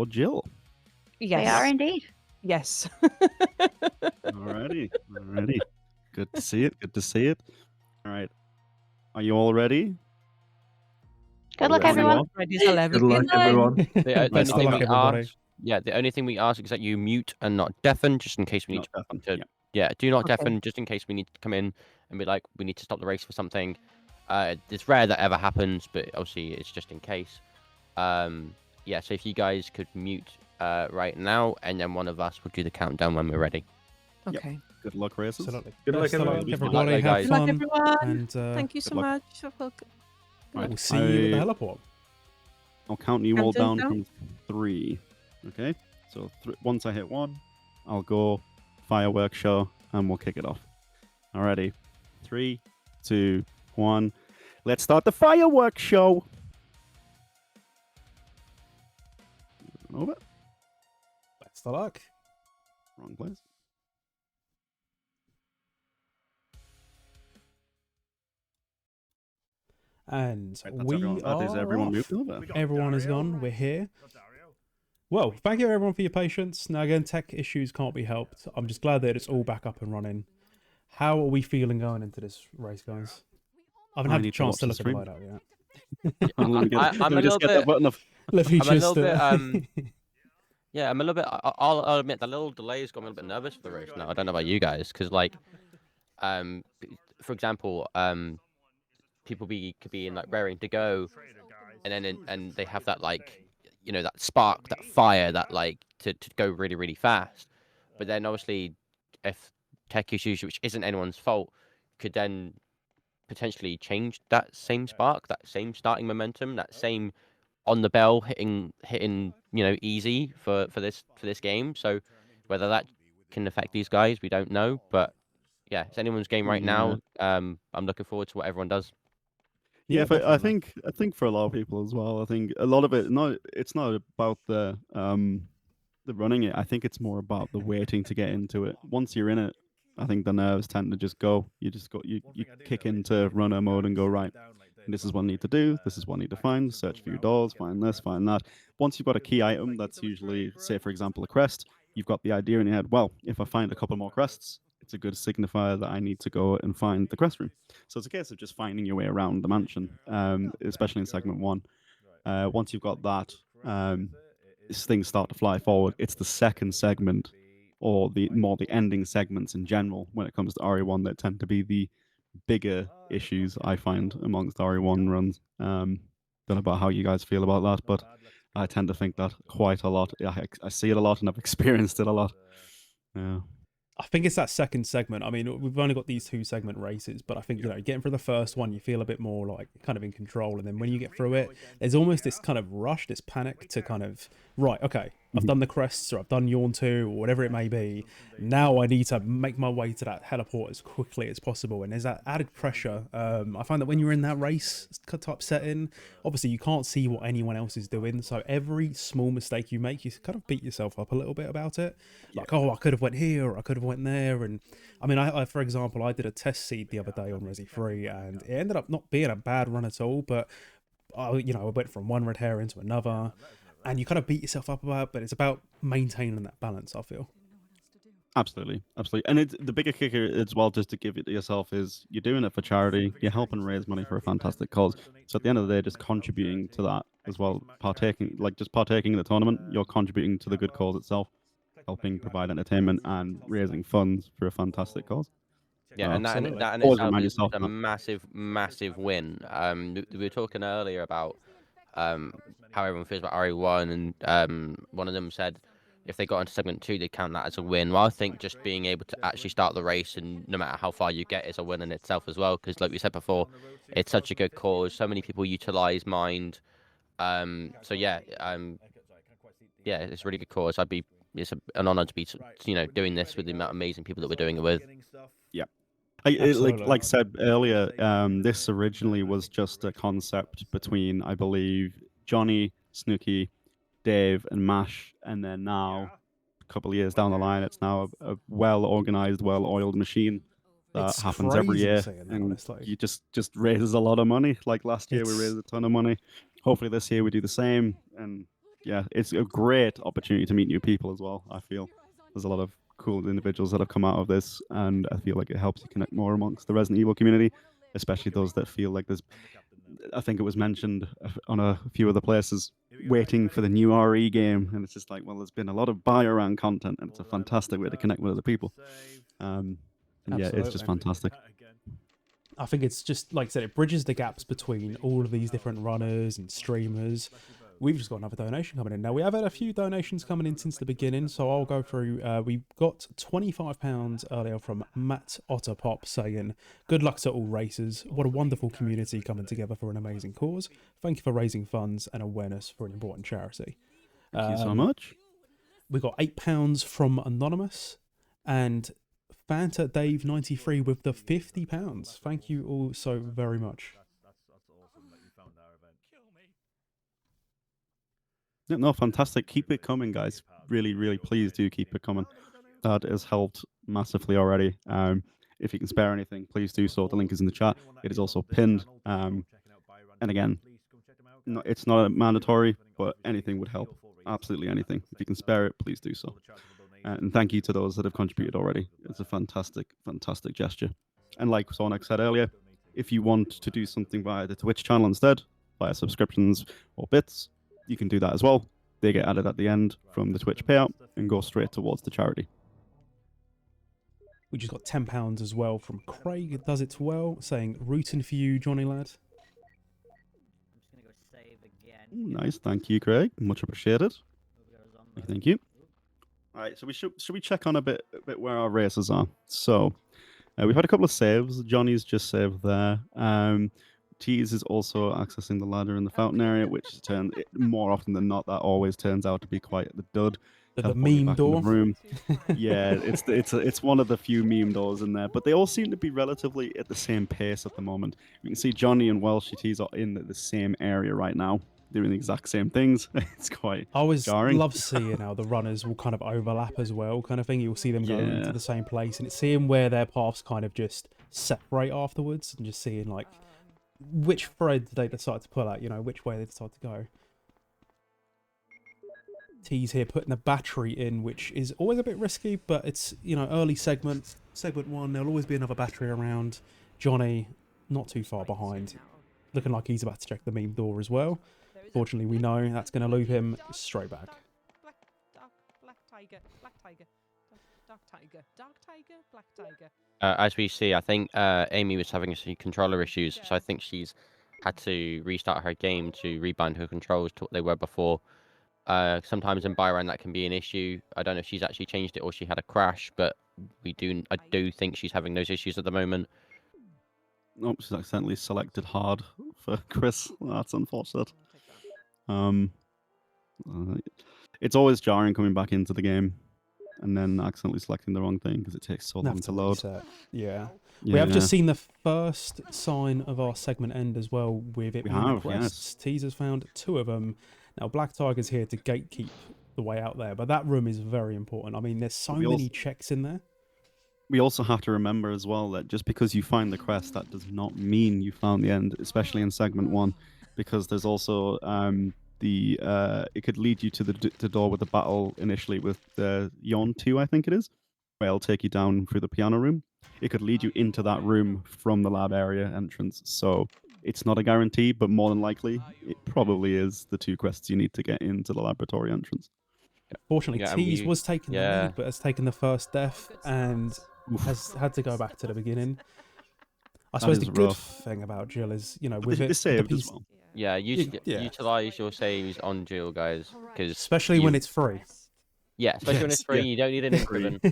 or Jill? Yes. They are indeed. Yes. Alrighty. Good to see it. All right. Are you all ready? Good luck, Yes, everyone. Ready as I'll ever Good luck, be. everyone. The Best of only thing luck, we everybody. ask, the only thing we ask is that you mute and not deafen, just in case we need Not to. deafen, To yeah. do not Okay. deafen, just in case we need to come in and be like, we need to stop the race for something. It's rare that ever happens, but obviously it's just in case. Yeah. So if you guys could mute right now, and then one of us will do the countdown when we're ready. Yep. Okay. Good luck, racers. Absolutely. Good luck, Best of everyone. everybody. Good luck, Have guys. Good luck, fun. everyone. And Thank you so luck. much. Right, we'll see you at the I- heliport. I'll count you all Countdown down down? from 3. Okay? So once I hit 1, I'll go fireworks show and we'll kick it off. Alrighty. 3, 2, 1. Let's start the fireworks show. Over. Best of luck. Wrong place. And Right, that's we everyone. That is are everyone off. moved over. Everyone is gone. We're here. Well, thank you everyone for your patience. Now again, tech issues can't be helped. I'm just glad that it's all back up and running. How are we feeling going into this race, guys? I haven't I had the need to chance watch to the look at the stream. light out yet. I'm a little bit. Let me I'm a just. little bit. Yeah, I'm a little bit. I'll admit the little delays got me a little bit nervous for the race now. I don't know about you guys, because for example, people could be in like raring to go, and then and they have that that spark, that fire, that to go really really fast. But then obviously, if tech issues, which isn't anyone's fault, could then potentially change that same spark, that same starting momentum, that same on the bell hitting easy for this game. So whether that can affect these guys, we don't know. But yeah, it's anyone's game right now. I'm looking forward to what everyone does. Yeah, but I definitely. think for a lot of people as well, I think a lot of it it's not about the running it. I think it's more about the waiting to get into it. Once you're in it, I think the nerves tend to just go. You kick into runner mode and go, right, this is what I need to do, this is what I need to find, search for your doors, find this, find that. Once you've got a key item, that's usually, say for example, a crest, you've got the idea in your head, well, if I find a couple more crests, it's a good signifier that I need to go and find the crest room. So it's a case of just finding your way around the mansion, especially in segment 1. Once you've got that, things start to fly forward. It's the second segment, or the ending segments in general, when it comes to RE1, that tend to be the bigger issues I find amongst RE1 runs. Don't know about how you guys feel about that, but I tend to think that quite a lot. I see it a lot, and I've experienced it a lot. Yeah. I think it's that second segment. I mean, we've only got these 2 segment races, but I think, getting through the first one, you feel a bit more like kind of in control. And then when you get through it, there's almost this kind of rush, this panic to kind of, right, okay, I've done the crests, or I've done Yawn 2, or whatever it may be. Now I need to make my way to that heliport as quickly as possible. And there's that added pressure. I find that when you're in that race type setting, obviously you can't see what anyone else is doing. So every small mistake you make, you kind of beat yourself up a little bit about it. Like, oh, I could have went here, or I could have went there. And I mean, I for example, I did a test seed the other day on Resi 3, and it ended up not being a bad run at all, but I went from one red hair into another, and you kind of beat yourself up about it, but it's about maintaining that balance, I feel. Absolutely. And it's the bigger kicker as well, just to give it to yourself, is you're doing it for charity, you're helping raise money for a fantastic cause. So at the end of the day, just contributing to that as well, partaking in the tournament, you're contributing to the good cause itself, helping provide entertainment and raising funds for a fantastic cause. Yeah, and that in always itself remind is yourself a that. massive win. We were talking earlier about how everyone feels about RE1, and one of them said if they got into segment 2, they'd count that as a win. Well, I think just being able to actually start the race, and no matter how far you get, is a win in itself as well. Because like we said before, it's such a good cause. So many people utilize Mind. So yeah, it's a really good cause. It's an honor to be doing this with the amazing people that we're doing it with. Yeah. Absolutely. Like said earlier, this originally was just a concept between, I believe, Johnny, Snooky, Dave, and Mash, and then now, a couple of years down the line, it's now a well-organized, well-oiled machine that It's happens every crazy year, saying that, and honestly. you just raises a lot of money. Like last year, we raised a ton of money. Hopefully this year we do the same, and yeah, it's a great opportunity to meet new people as well. I feel there's a lot of cool individuals that have come out of this, and I feel like it helps you connect more amongst the Resident Evil community, especially those that feel like there's. I think it was mentioned on a few other places, waiting for the new RE game, and it's just like, well, there's been a lot of Biorand content, and it's a fantastic way to connect with other people. And yeah, it's just Absolutely. fantastic. I think it's just, like I said, it bridges the gaps between all of these different runners and streamers. We've just got another donation coming in. Now, we have had a few donations coming in since the beginning, so I'll go through. We got £25 earlier from Matt Otterpop saying, good luck to all racers. What a wonderful community coming together for an amazing cause. Thank you for raising funds and awareness for an important charity. Thank you so much. We got £8 from Anonymous, and Fanta Dave 93 with the £50. Thank you all so very much. Yeah, no, fantastic. Keep it coming, guys. Really, really, please do keep it coming. That has helped massively already. If you can spare anything, please do so. The link is in the chat. It is also pinned. And again, no, it's not mandatory, but anything would help. Absolutely anything. If you can spare it, please do so. And thank you to those that have contributed already. It's a fantastic, fantastic gesture. And like Sonek said earlier, if you want to do something via the Twitch channel instead, via subscriptions or bits, you can do that as well. They get added at the end from the Twitch payout and go straight towards the charity. We just got £10 as well from Craig. It does it well, saying, rooting for you, Johnny lad. I'm just going to go save again. Nice, thank you, Craig. Much appreciated. Thank you. All right, so should we check on a bit where our races are? So we've had a couple of saves. Johnny's just saved there. Tease is also accessing the ladder in the fountain area, which more often than not, that always turns out to be quite the dud. The meme door. Room. Yeah, it's one of the few meme doors in there, but they all seem to be relatively at the same pace at the moment. You can see Johnny and Welshie Tease are in the same area right now, doing the exact same things. It's quite I always jarring. love seeing how the runners will kind of overlap as well, kind of thing. You'll see them go into the same place, and it's seeing where their paths kind of just separate afterwards, and just seeing like which thread they decide to pull out, which way they decide to go. T's here putting the battery in, which is always a bit risky, but it's, early segment 1, there'll always be another battery around. Johnny, not too far behind, looking like he's about to check the meme door as well. Fortunately, we know that's going to loop him straight back. Black tiger, dark tiger, black tiger. As we see, I think Amy was having a few controller issues, so I think she's had to restart her game to rebind her controls to what they were before. Sometimes in Biorand that can be an issue. I don't know if she's actually changed it or she had a crash, but I do think she's having those issues at the moment. Oh, she's accidentally selected hard for Chris. That's unfortunate. It's always jarring coming back into the game and then accidentally selecting the wrong thing because it takes so long to load. Yeah. We have just seen the first sign of our segment end as well with it being requests. Teasers found 2 of them. Now, Black Tiger's here to gatekeep the way out there, but that room is very important. I mean, there's so many checks in there. We also have to remember as well that just because you find the quest, that does not mean you found the end, especially in segment 1, because there's also it could lead you to the door with the battle initially with the Yon 2, I think it is, where it'll take you down through the piano room. It could lead you into that room from the lab area entrance. So it's not a guarantee, but more than likely, it probably is the 2 quests you need to get into the laboratory entrance. Fortunately, Tease was taking the lead, but has taken the first death and has had to go back to the beginning. I suppose the good thing about Jill is, with it saved as well. Yeah, utilize your saves on Jill, guys, because especially when it's free. Yeah, especially when it's free, you don't need an increment.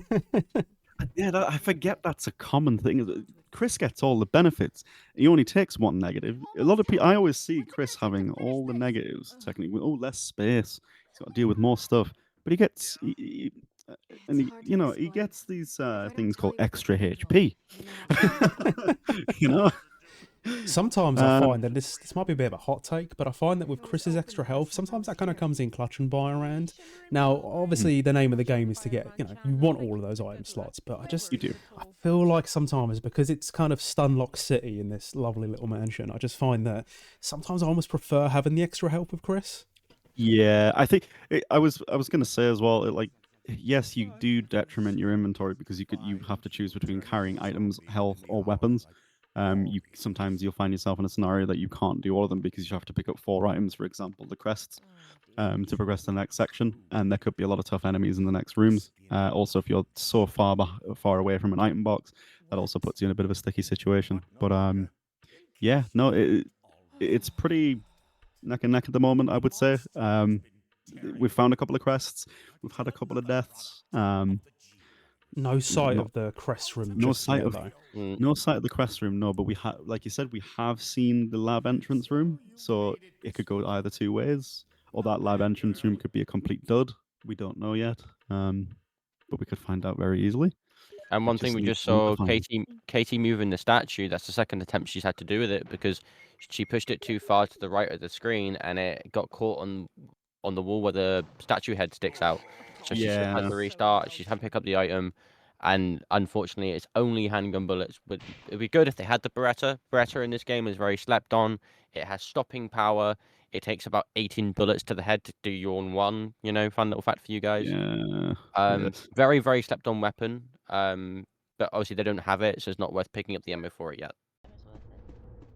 Yeah, I forget that's a common thing. Chris gets all the benefits. He only takes 1 negative. A lot of people, I always see Chris having all the negatives. Technically, less space. He's got to deal with more stuff. But he gets, he gets these things called extra HP. Sometimes I find that this might be a bit of a hot take, but I find that with Chris's extra health, sometimes that kind of comes in clutch and Biorand. Now, obviously, the name of the game is to get, you want all of those item slots, but you do. I feel like sometimes, because it's kind of Stunlock City in this lovely little mansion, I just find that sometimes I almost prefer having the extra help with Chris. Yeah, I think I was gonna say as well. Like, yes, you do detriment your inventory because you have to choose between carrying items, health, or weapons. You sometimes you'll find yourself in a scenario that you can't do all of them because you have to pick up 4 items, for example, the crests, to progress to the next section, and there could be a lot of tough enemies in the next rooms. Also, if you're so far away from an item box, that also puts you in a bit of a sticky situation. But yeah, no, it's pretty neck and neck at the moment, I would say. We've found a couple of crests. We've had a couple of deaths. No sight no- of the crest room no just sight yet, of- though. No sight of the quest room, no, but we have, like you said, we have seen the lab entrance room, so it could go either 2 ways, or that lab entrance room could be a complete dud. We don't know yet, but we could find out very easily. And one thing we need just someone to saw, find Katie moving the statue. That's the second attempt she's had to do with it because she pushed it too far to the right of the screen and it got caught on the wall where the statue head sticks out. So she's had Yeah. to restart. She's had to pick up the item, and unfortunately, it's only handgun bullets. But it'd be good if they had the Beretta. Beretta in this game is very slept on. It has stopping power. It takes about 18 bullets to the head to do your on one. You know, fun little fact for you guys. Yeah. Yes. Very, very slept on weapon. But obviously they don't have it, so it's not worth picking up the ammo for it yet.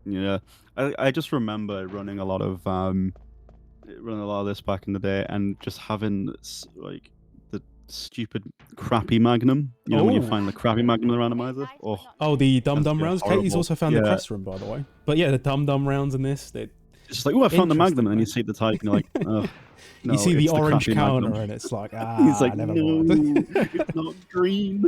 Yeah, I just remember running a lot of this back in the day, and just having like the stupid crappy Magnum. You know, when you Oh. find the crappy Magnum in the randomizer. Oh, the dum dum That's rounds. horrible. Katie's also found the Yeah. crest room, by the way. But yeah, the dum dum rounds in this, It's just like, oh, I found the Magnum, and then you Interesting, see the type, and you're like, oh, no, you see the it's orange crappy counter, Magnum. and it's like, He's like, never no, mind. it's not green.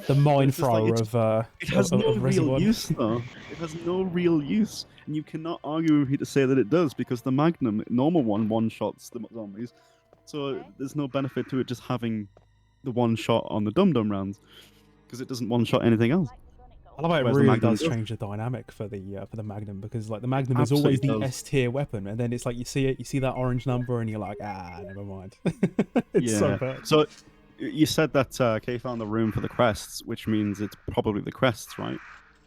The mine It's just like, thrower it's- of It has of no real Resident. use, though. It has no real use, and you cannot argue with me to say that it does, because the Magnum, normal one-shots the zombies, so there's no benefit to it just having the one shot on the dum-dum rounds, because it doesn't one-shot anything else. I love how it Whereas the really Magnum does does. change the dynamic for the Magnum, because like the Magnum is always Absolutely the does. S tier weapon, and then it's like you see that orange number, and you're like, never mind. It's so Yeah. bad. So you said that Kay found the room for the crests, which means it's probably the crests, right?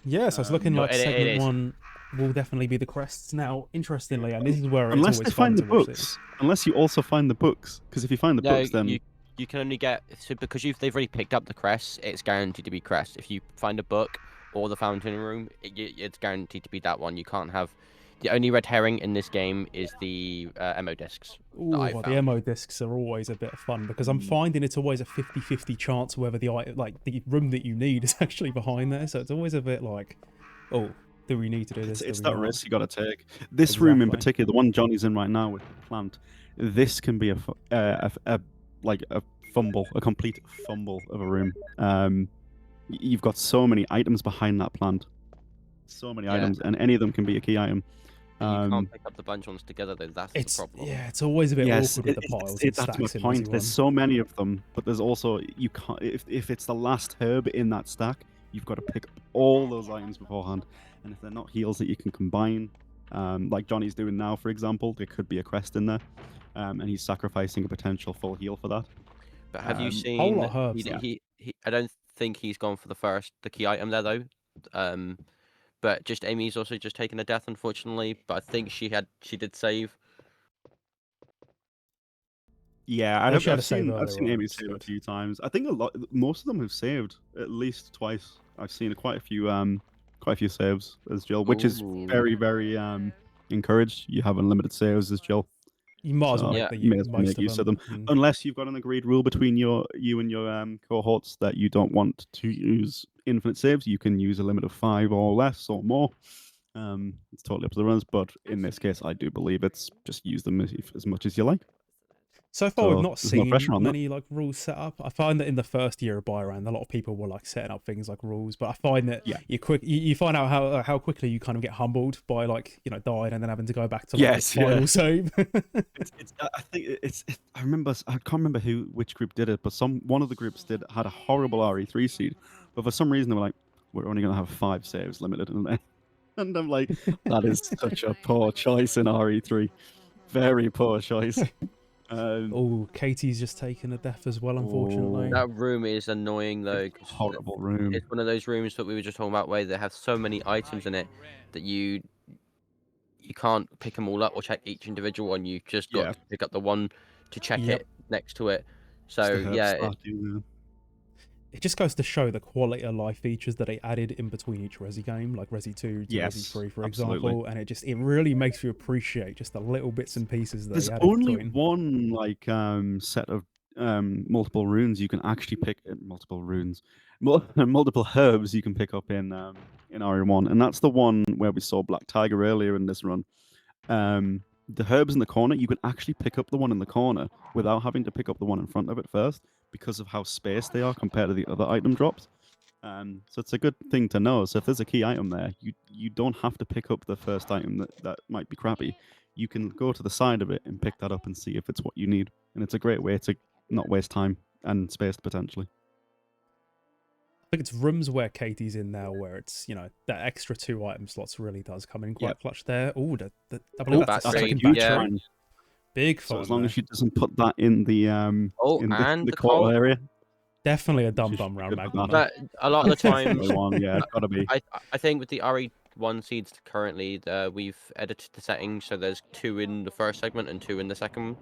Yeah, so it's looking No, like it segment is. 1 will definitely be the crests. Now, interestingly, and this is where it's Unless always they fun find the to watch books. this. Unless you also find the books, because if you find the No, books, then you can only get because they've already picked up the crest. It's guaranteed to be crest. If you find a book or the fountain room, it's guaranteed to be that one. You can't have. The only red herring in this game is the ammo discs. Ooh, I the found. ammo discs are always a bit of fun because I'm finding it's always a 50-50 chance whether the room that you need is actually behind there. So it's always a bit like, oh, do we need to do this? it's Do we that not? risk you got to take. This room in Exactly. particular, the one Johnny's in right now with the plant, this can be a fumble, a complete fumble of a room. You've got so many items behind that plant, so many Yeah. items, and any of them can be a key item. And you can't pick up the bunch ones together though. That's It's the problem. yeah, it's always a bit Yes, awkward with the piles. that's my stacks in point. as you There's run. so many of them, but there's also you can't. If it's the last herb in that stack, you've got to pick up all those items beforehand. And if they're not heals that you can combine, like Johnny's doing now, for example, there could be a crest in there, and he's sacrificing a potential full heal for that. But have you Whole seen? lot of herbs, He, I don't think he's gone for the key item there though. But just Amy's also just taken a death, unfortunately. But I think she did save. Yeah, Yeah, she had a I've save seen earlier on, Amy which is save a good. few times. I think most of them have saved at least twice. I've seen quite a few saves as Jill, which is Ooh. very, very encouraged. You have unlimited saves as Jill. You might as well So, make the you may as well most make use of them. them. Unless you've got an agreed rule between you and your cohorts that you don't want to use infinite saves, you can use a limit of 5 or less or more. It's totally up to the runners, but in this case, I do believe it's just use them as much as you like. So far, So we've not there's no seen pressure on that. many like rules set up. I find that in the first year of Biorand, a lot of people were like setting up things like rules, but I find that Yeah. you find out how quickly you kind of get humbled by like dying and then having to go back to like, Yes, the final yeah. save. I think I can't remember which group did it, but one of the groups had a horrible RE3 seed, but for some reason they were like, we're only gonna have 5 saves limited, and I'm like, that is such a poor choice in RE3, very poor choice. Oh, Katie's just taken a death as well, unfortunately. That room is annoying though. 'Cause Horrible room. it's one of those rooms that we were just talking about where they have so many items in it that you you can't pick them all up or check each individual one. You just got Yeah. to pick up the one to check Yep. it next to it. It's So the herb yeah, starting, It just goes to show the quality of life features that they added in between each Resi game, like Resi 2 to Yes, Resi 3, for absolutely. example, and it really makes you appreciate just the little bits and pieces that There's they added only between. one like set of multiple runes you can actually pick. Multiple runes, multiple herbs you can pick up in RE1, and that's the one where we saw Black Tiger earlier in this run. The herbs in the corner, you can actually pick up the one in the corner without having to pick up the one in front of it first, because of how spaced they are compared to the other item drops. So it's a good thing to know. So if there's a key item there, you don't have to pick up the first item that might be crappy. You can go to the side of it and pick that up and see if it's what you need. And it's a great way to not waste time and space potentially. I think it's rooms where Katie's in now, where it's, that extra 2 item slots really does come in quite Yep. clutch there. Oh, I believe that's the battery, second huge yeah. battery. fine. Big So fun. as long there. as she doesn't put that in the in and the the court coal. area. Definitely a She dum should dum be round good with Magnum. that. though. But a lot of the times, Definitely one, yeah, it's gotta be. I think with the RE1 seeds currently, we've edited the settings so there's 2 in the first segment and 2 in the second,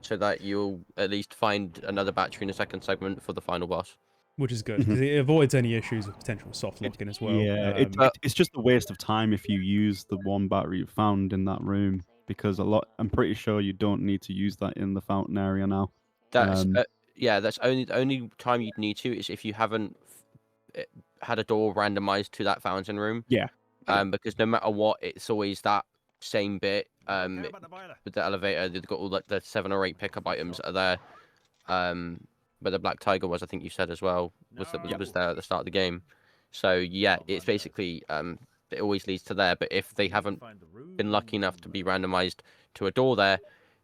so that you'll at least find another battery in the second segment for the final boss. Which is good, because it avoids any issues with potential soft locking as well. Yeah, it's just a waste of time if you use the one battery you found in that room, because I'm pretty sure you don't need to use that in the fountain area now. That's that's the only time you'd need to is if you haven't had a door randomized to that fountain room. Yeah. Because no matter what, it's always that same bit. With the elevator, they've got all like the 7 or 8 pickup items that are there. Where the Black Tiger was, I think you said as well, was there at the start of the game. So yeah, it's basically it always leads to there. But if they haven't been lucky enough to be randomized to a door there,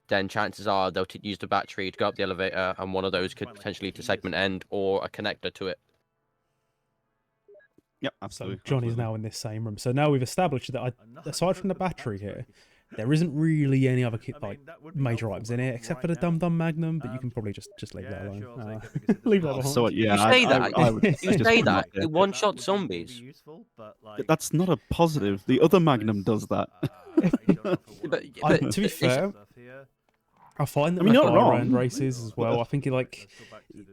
then chances are they'll use the battery to go up the elevator, and one of those could potentially lead to segment end or a connector to it. Yep, So absolutely. Johnny's now in this same room. So now we've established that aside from the battery here, there isn't really any other major items in it except for the Dum Dum Magnum, but you can probably just leave that alone. Leave that behind. So yeah, You say that. I would You just say put that. there. You one-shot zombies. That's not a positive. The other Magnum does that. To be fair, I find that I mean, with you're not wrong. Biorand races as well, I think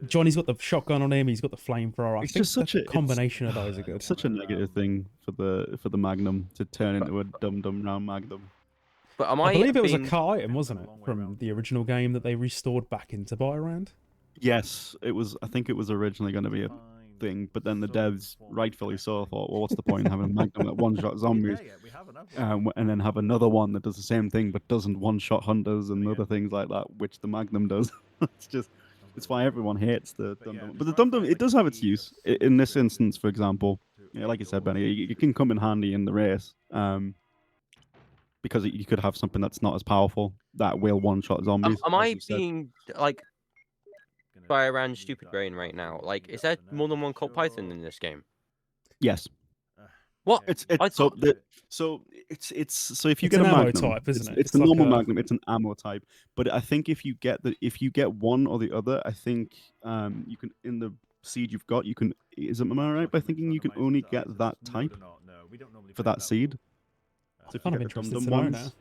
Johnny's got the shotgun on him, he's got the flamethrower. I It's think just such a combination of those are good. It's such a negative thing for the Magnum to turn into a dum round Magnum. But am I believe it was a being- car item, wasn't it, from the original game that they restored back into Biorand? Yes, it was. I think it was originally going to be a thing, but then the devs, rightfully so, thought, well, what's the point in having a Magnum that one-shot zombies, and then have another one that does the same thing but doesn't one-shot hunters and other things like that, which the Magnum does. It's why everyone hates the Dum-Dum. But the Dum-Dum, it does have its use. In this instance, for example, like you said, Benny, it can come in handy in the race, because you could have something that's not as powerful that will one-shot zombies. Am as I you said. being like Biorand stupid brain right now? Like, is there more than one Colt Python in this game? Yes. What? It's I so thought- so if you It's get an a ammo Magnum, type, isn't it? It's It's the like normal a- Magnum. It's an ammo type. But I think if you get one or the other, I think you can, in the seed you've got, you can. Am I right by thinking you can only get that type for that seed? So if Kind you of get the interested Dum to Dum know now. ones,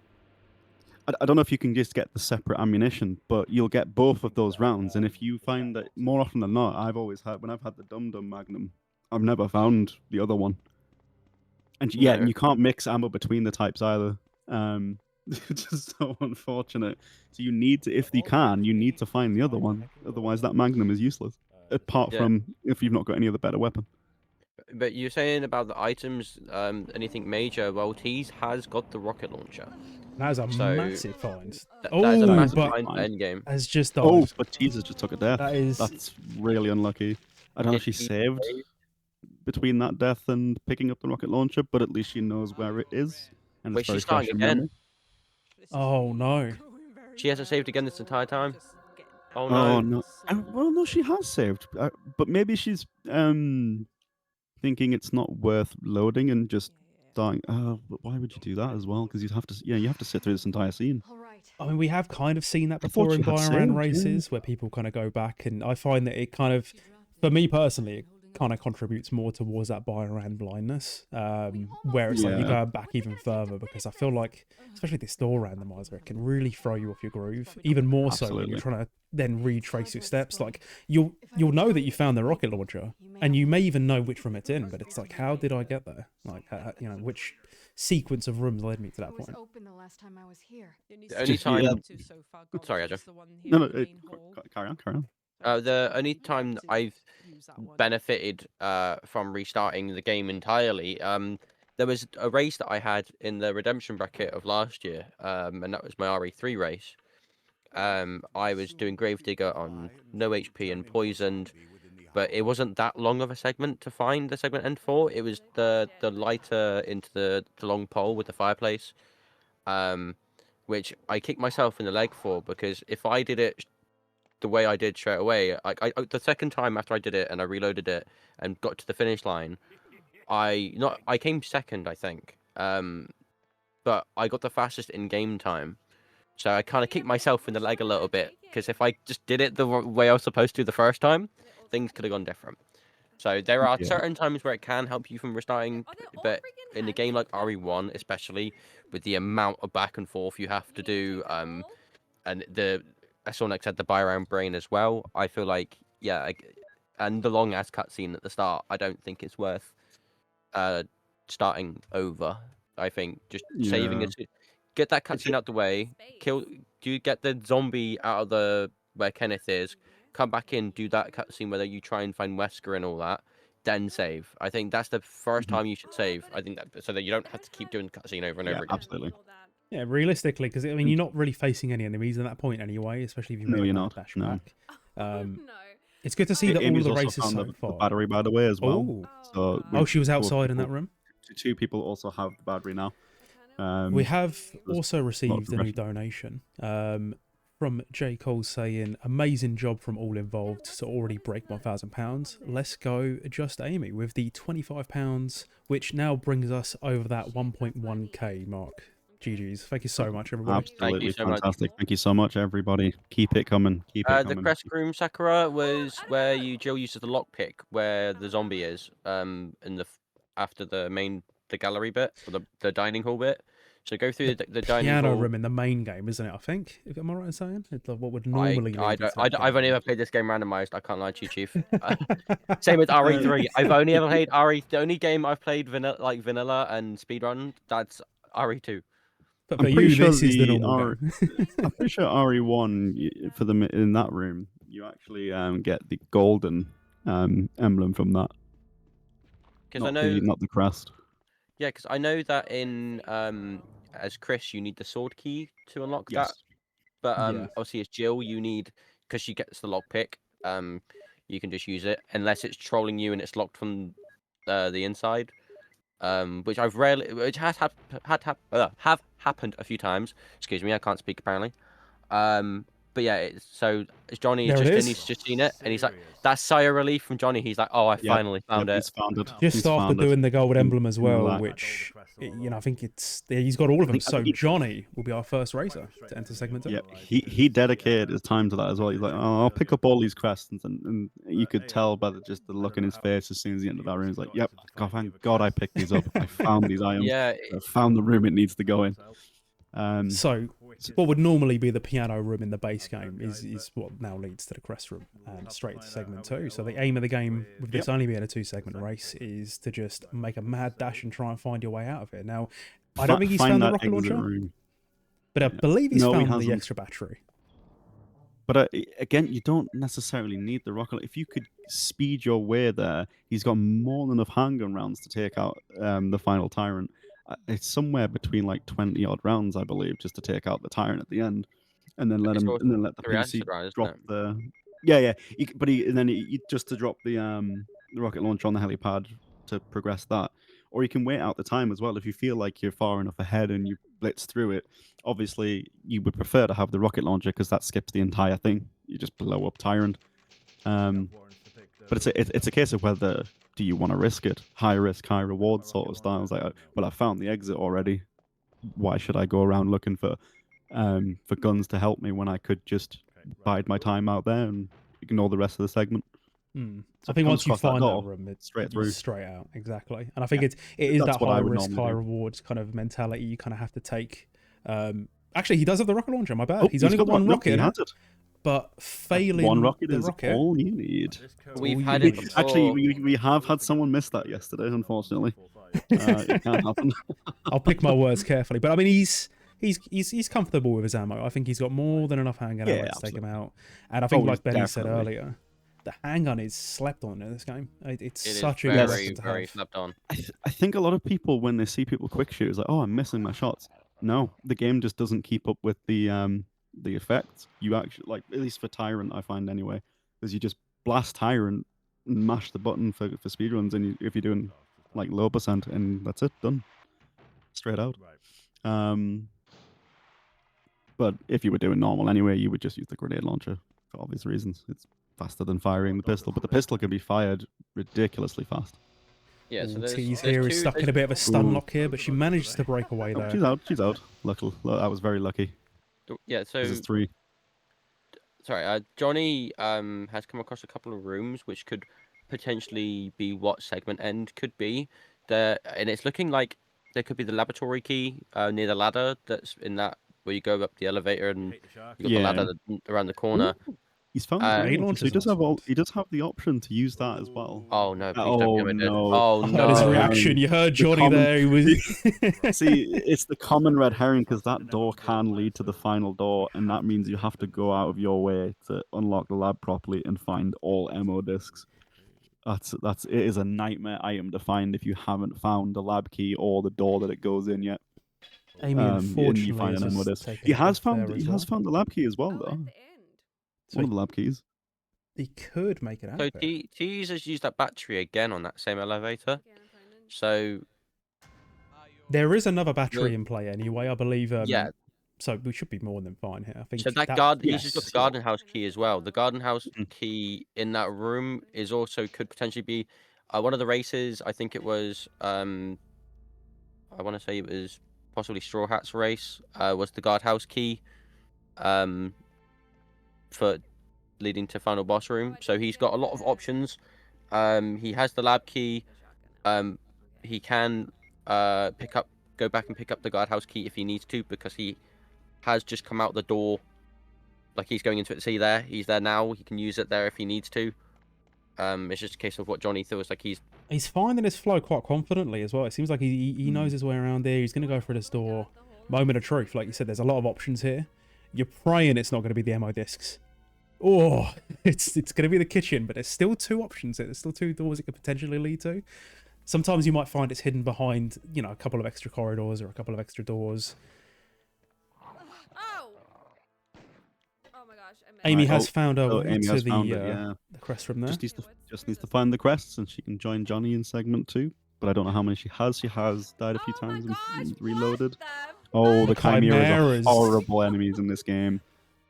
I don't know if you can just get the separate ammunition, but you'll get both of those rounds. And if you find that more often than not, when I've had the Dum Dum Magnum, I've never found the other one. And yeah, No. and you can't mix ammo between the types either. It's just so unfortunate. So you need to, if you can, you need to find the other one. Otherwise, that Magnum is useless. Apart Yeah. from if you've not got any other better weapon. But you're saying about the items, anything major? Well, Tease has got the rocket launcher. That is a So, massive find. That is a Oh, massive but find for endgame. has just died. Oh, but Jesus just took a death. That is- That's really unlucky. I don't know if she Did he saved save? between that death and picking up the rocket launcher, but at least she knows where it is. And Wait, it's very she's starting fresh in again. memory. Oh no. She hasn't saved again this entire time. Oh no. Oh no! Well, no, she has saved, but maybe she's thinking it's not worth loading and just starting. But why would you do that as well? Because you have to sit through this entire scene. I mean, we have kind of seen that I thought before in you had Biorand saved, yeah. races, where people kind of go back, and I find that it kind of, for me personally, it kind of contributes more towards that Biorand blindness, where it's like you Yeah. go back even further, because I feel like, especially this door randomizer, it can really throw you off your groove, even more so when you're Absolutely. trying to then retrace your steps. Like you'll know that you found the rocket launcher, and you may even know which room it's in, but it's like, how did I get there? Like, you know, which sequence of rooms led me to that point. Open the last time I was here. The only time. Sorry, Adjo. No, carry on, carry on. The only time that I've benefited from restarting the game entirely, there was a race that I had in the redemption bracket of last year, and that was my RE3 race. I was doing Gravedigger on no HP and poisoned, but it wasn't that long of a segment to find the segment end for. It was the lighter into the long pole with the fireplace, which I kicked myself in the leg for, because if I did it the way I did straight away, I the second time after I did it and I reloaded it and got to the finish line, I came second, I think, but I got the fastest in game time. So I kind of kicked myself in the leg a little bit, because if I just did it the way I was supposed to the first time, things could have gone different. So there are certain times where it can help you from restarting, but in a game like RE1, especially with the amount of back and forth you have to do, and as Sonic said, the Biorand brain as well, I feel like, and the long ass cutscene at the start, I don't think it's worth starting over. I think just saving it. Get that cutscene out the way. Do you get the zombie out of where Kenneth is? Come back in, do that cutscene where you try and find Wesker and all that. Then save. I think that's the first time you should save. I think that so that you don't have to keep doing the cutscene over and over again. Absolutely. Yeah, realistically, because I mean, you're not really facing any enemies at that point anyway, especially if you No, make you're a not. dash No. back. It's good to see that all Amy's the also races found so the far. battery, by the way, as well. Oh, So she was outside in that room. Two people also have the battery now. We have there's also received a new progression. donation from J. Cole saying, "Amazing job from all involved to already break £1,000. Let's go, just Amy, with the £25, which now brings us over that 1.1k mark." GG's. Thank you so much, everybody. Absolutely Thank you so much. fantastic. Thank you so much, everybody. Keep it coming. Keep it The coming. crest room, Sakura, was where Jill uses the lockpick where the zombie is, after the gallery bit, or the dining hall bit. So go through the dining Piano hall. room in the main game, isn't it? I think. Am I right in saying? It's what would normally lead you to that I've only game. ever played this game randomized. I can't lie to you, Chief. Same with RE3. I've only ever played RE. The only game I've played vanilla and speedrun, that's RE2. But I'm for pretty you, sure this is the the normal game. I'm pretty sure RE1 for them in that room, you actually get the golden emblem from that. Because I know, not the crest. yeah, because I know that in as Chris, you need the sword key to unlock that. But Yeah. obviously, as Jill, you need, because she gets the lockpick. You can just use it unless it's trolling you and it's locked from the inside. Which has happened a few times. Excuse me, I can't speak apparently. But yeah, so Johnny There it is. he's just seen it, and he's like, that's sigh of relief from Johnny. He's like, oh, I finally found it. He's found it. Just He's after found it. doing the gold emblem as in well, that. which, you know, I think he's got all of them. think- So Johnny will be our first racer to enter segment 2. Yeah, he dedicated his time to that as well. He's like, oh, I'll pick up all these quests, and you could tell by just the look in his face as soon as he entered that room. He's like, yep, God, thank God I picked these up. I found these items. Yeah, I found the room it needs to go in. So what would normally be the piano room in the base game is what now leads to the crest room and straight into segment 2. So the aim of the game, with this only being a 2-segment race, is to just make a mad dash and try and find your way out of it. Now, I don't think he's Find found the that rocket exit launcher, room. but I believe he's No, he found the hasn't. extra battery. But again, you don't necessarily need the rocket. If you could speed your way there, he's got more than enough handgun rounds to take out the final tyrant. It's somewhere between like 20 odd rounds, I believe, just to take out the tyrant at the end, and then let It's him, sort and then let the 3 PC acid rounds, isn't drop it? the. Yeah. And then he just to drop the rocket launcher on the helipad to progress that, or you can wait out the time as well if you feel like you're far enough ahead and you blitz through it. Obviously, you would prefer to have the rocket launcher because that skips the entire thing. You just blow up tyrant. But it's a case of whether do you want to risk it, high risk, high reward sort of style. It's like, well, I found the exit already. Why should I go around looking for guns to help me when I could just bide my time out there and ignore the rest of the segment? Mm. So I if think it once you comes across that find that door, room, it's straight you're through. straight out. Exactly. And I think it is That's that what I high would risk, normally high do. rewards kind of mentality you kind of have to take. Actually, he does have the rocket launcher. My bad. Oh, He's only got the one rocket He in has it, it. but failing One rocket the is rocket. all you need. We've all had you it need. before. Actually, we have had someone miss that yesterday, unfortunately. It can't happen. I'll pick my words carefully, but I mean, he's comfortable with his ammo. I think he's got more than enough handgun ammo Yeah, to take him absolutely. out. And I think, Oh, like Benny said definitely. earlier, the handgun is slept on in this game. It's It is such a good very, weapon to very have. slept on. I think a lot of people, when they see people quick shoot, is like, "Oh, I'm missing my shots." No, the game just doesn't keep up with the effects. You actually, like, at least for Tyrant, I find anyway, is you just blast Tyrant and mash the button for speedruns, and if you're doing like low percent, and that's it, done, straight out. But if you were doing normal anyway, you would just use the grenade launcher for obvious reasons. It's faster than firing the pistol, but the pistol can be fired ridiculously fast. Yeah, so Ooh, there's T's there's here two. is stuck in a there's- bit of a stun Ooh. lock here, but she manages to break away Oh, there. she's out. She's out. Luckily, I was very lucky. Yeah, so 'Cause it's 3. sorry, Johnny has come across a couple of rooms which could potentially be what segment end could be. There, and it's looking like there could be the laboratory key near the ladder that's in that where you go up the elevator and you got the Yeah. ladder around the corner. He's found Uh, the grenade Grenade launcher, so he launcher's does not have smart. he does have the option to use that as well. Oh no! Please don't be Oh dead. no! Oh I no! heard his reaction. You heard Johnny common- there. He was. See, it's the common red herring because that door can lead to the final door, and that means you have to go out of your way to unlock the lab properly and find all ammo discs. It is a nightmare item to find if you haven't found the lab key or the door that it goes in yet. Amy, And unfortunately, you find has an ammo just disc. taken He a has death there found as he has well. found the lab key as well, Oh, though. at the end. So One of the lab keys. he could make it out So there. T's has used that battery again on that same elevator. Again, opponent. So There is another battery in play anyway, I believe. yeah, So we should be more than fine here. I think so that guard he's just got yes. the garden house key as well. The garden house Mhm. key in that room is also could potentially be one of the races. I think it was I want to say it was possibly Straw Hat's race. Was the guardhouse key for leading to final boss room. So he's got a lot of options. He has the lab key. He can go back and pick up the guardhouse key if he needs to, because he has just come out the door. Like, he's going into it. See there, he's there now. He can use it there if he needs to. It's just a case of what Johnny feels like he's finding his flow quite confidently as well. It seems like he knows his way around there. He's going to go for this door. Moment of truth, like you said, there's a lot of options here. You're praying it's not going to be the ammo discs. Oh, it's going to be the kitchen, but there's still 2 options here. There's still 2 doors it could potentially lead to. Sometimes you might find it's hidden behind, you know, a couple of extra corridors or a couple of extra doors. Oh! Oh my gosh, I missed. Amy Right, has found her way Amy to has the, found it, yeah. the crest from there. Just needs to find the crests, and she can join Johnny in segment 2. But I don't know how many she has. She has died a few Oh my times gosh, and what reloaded. the Oh, the fuck? chimeras Chimeras. are horrible enemies in this game.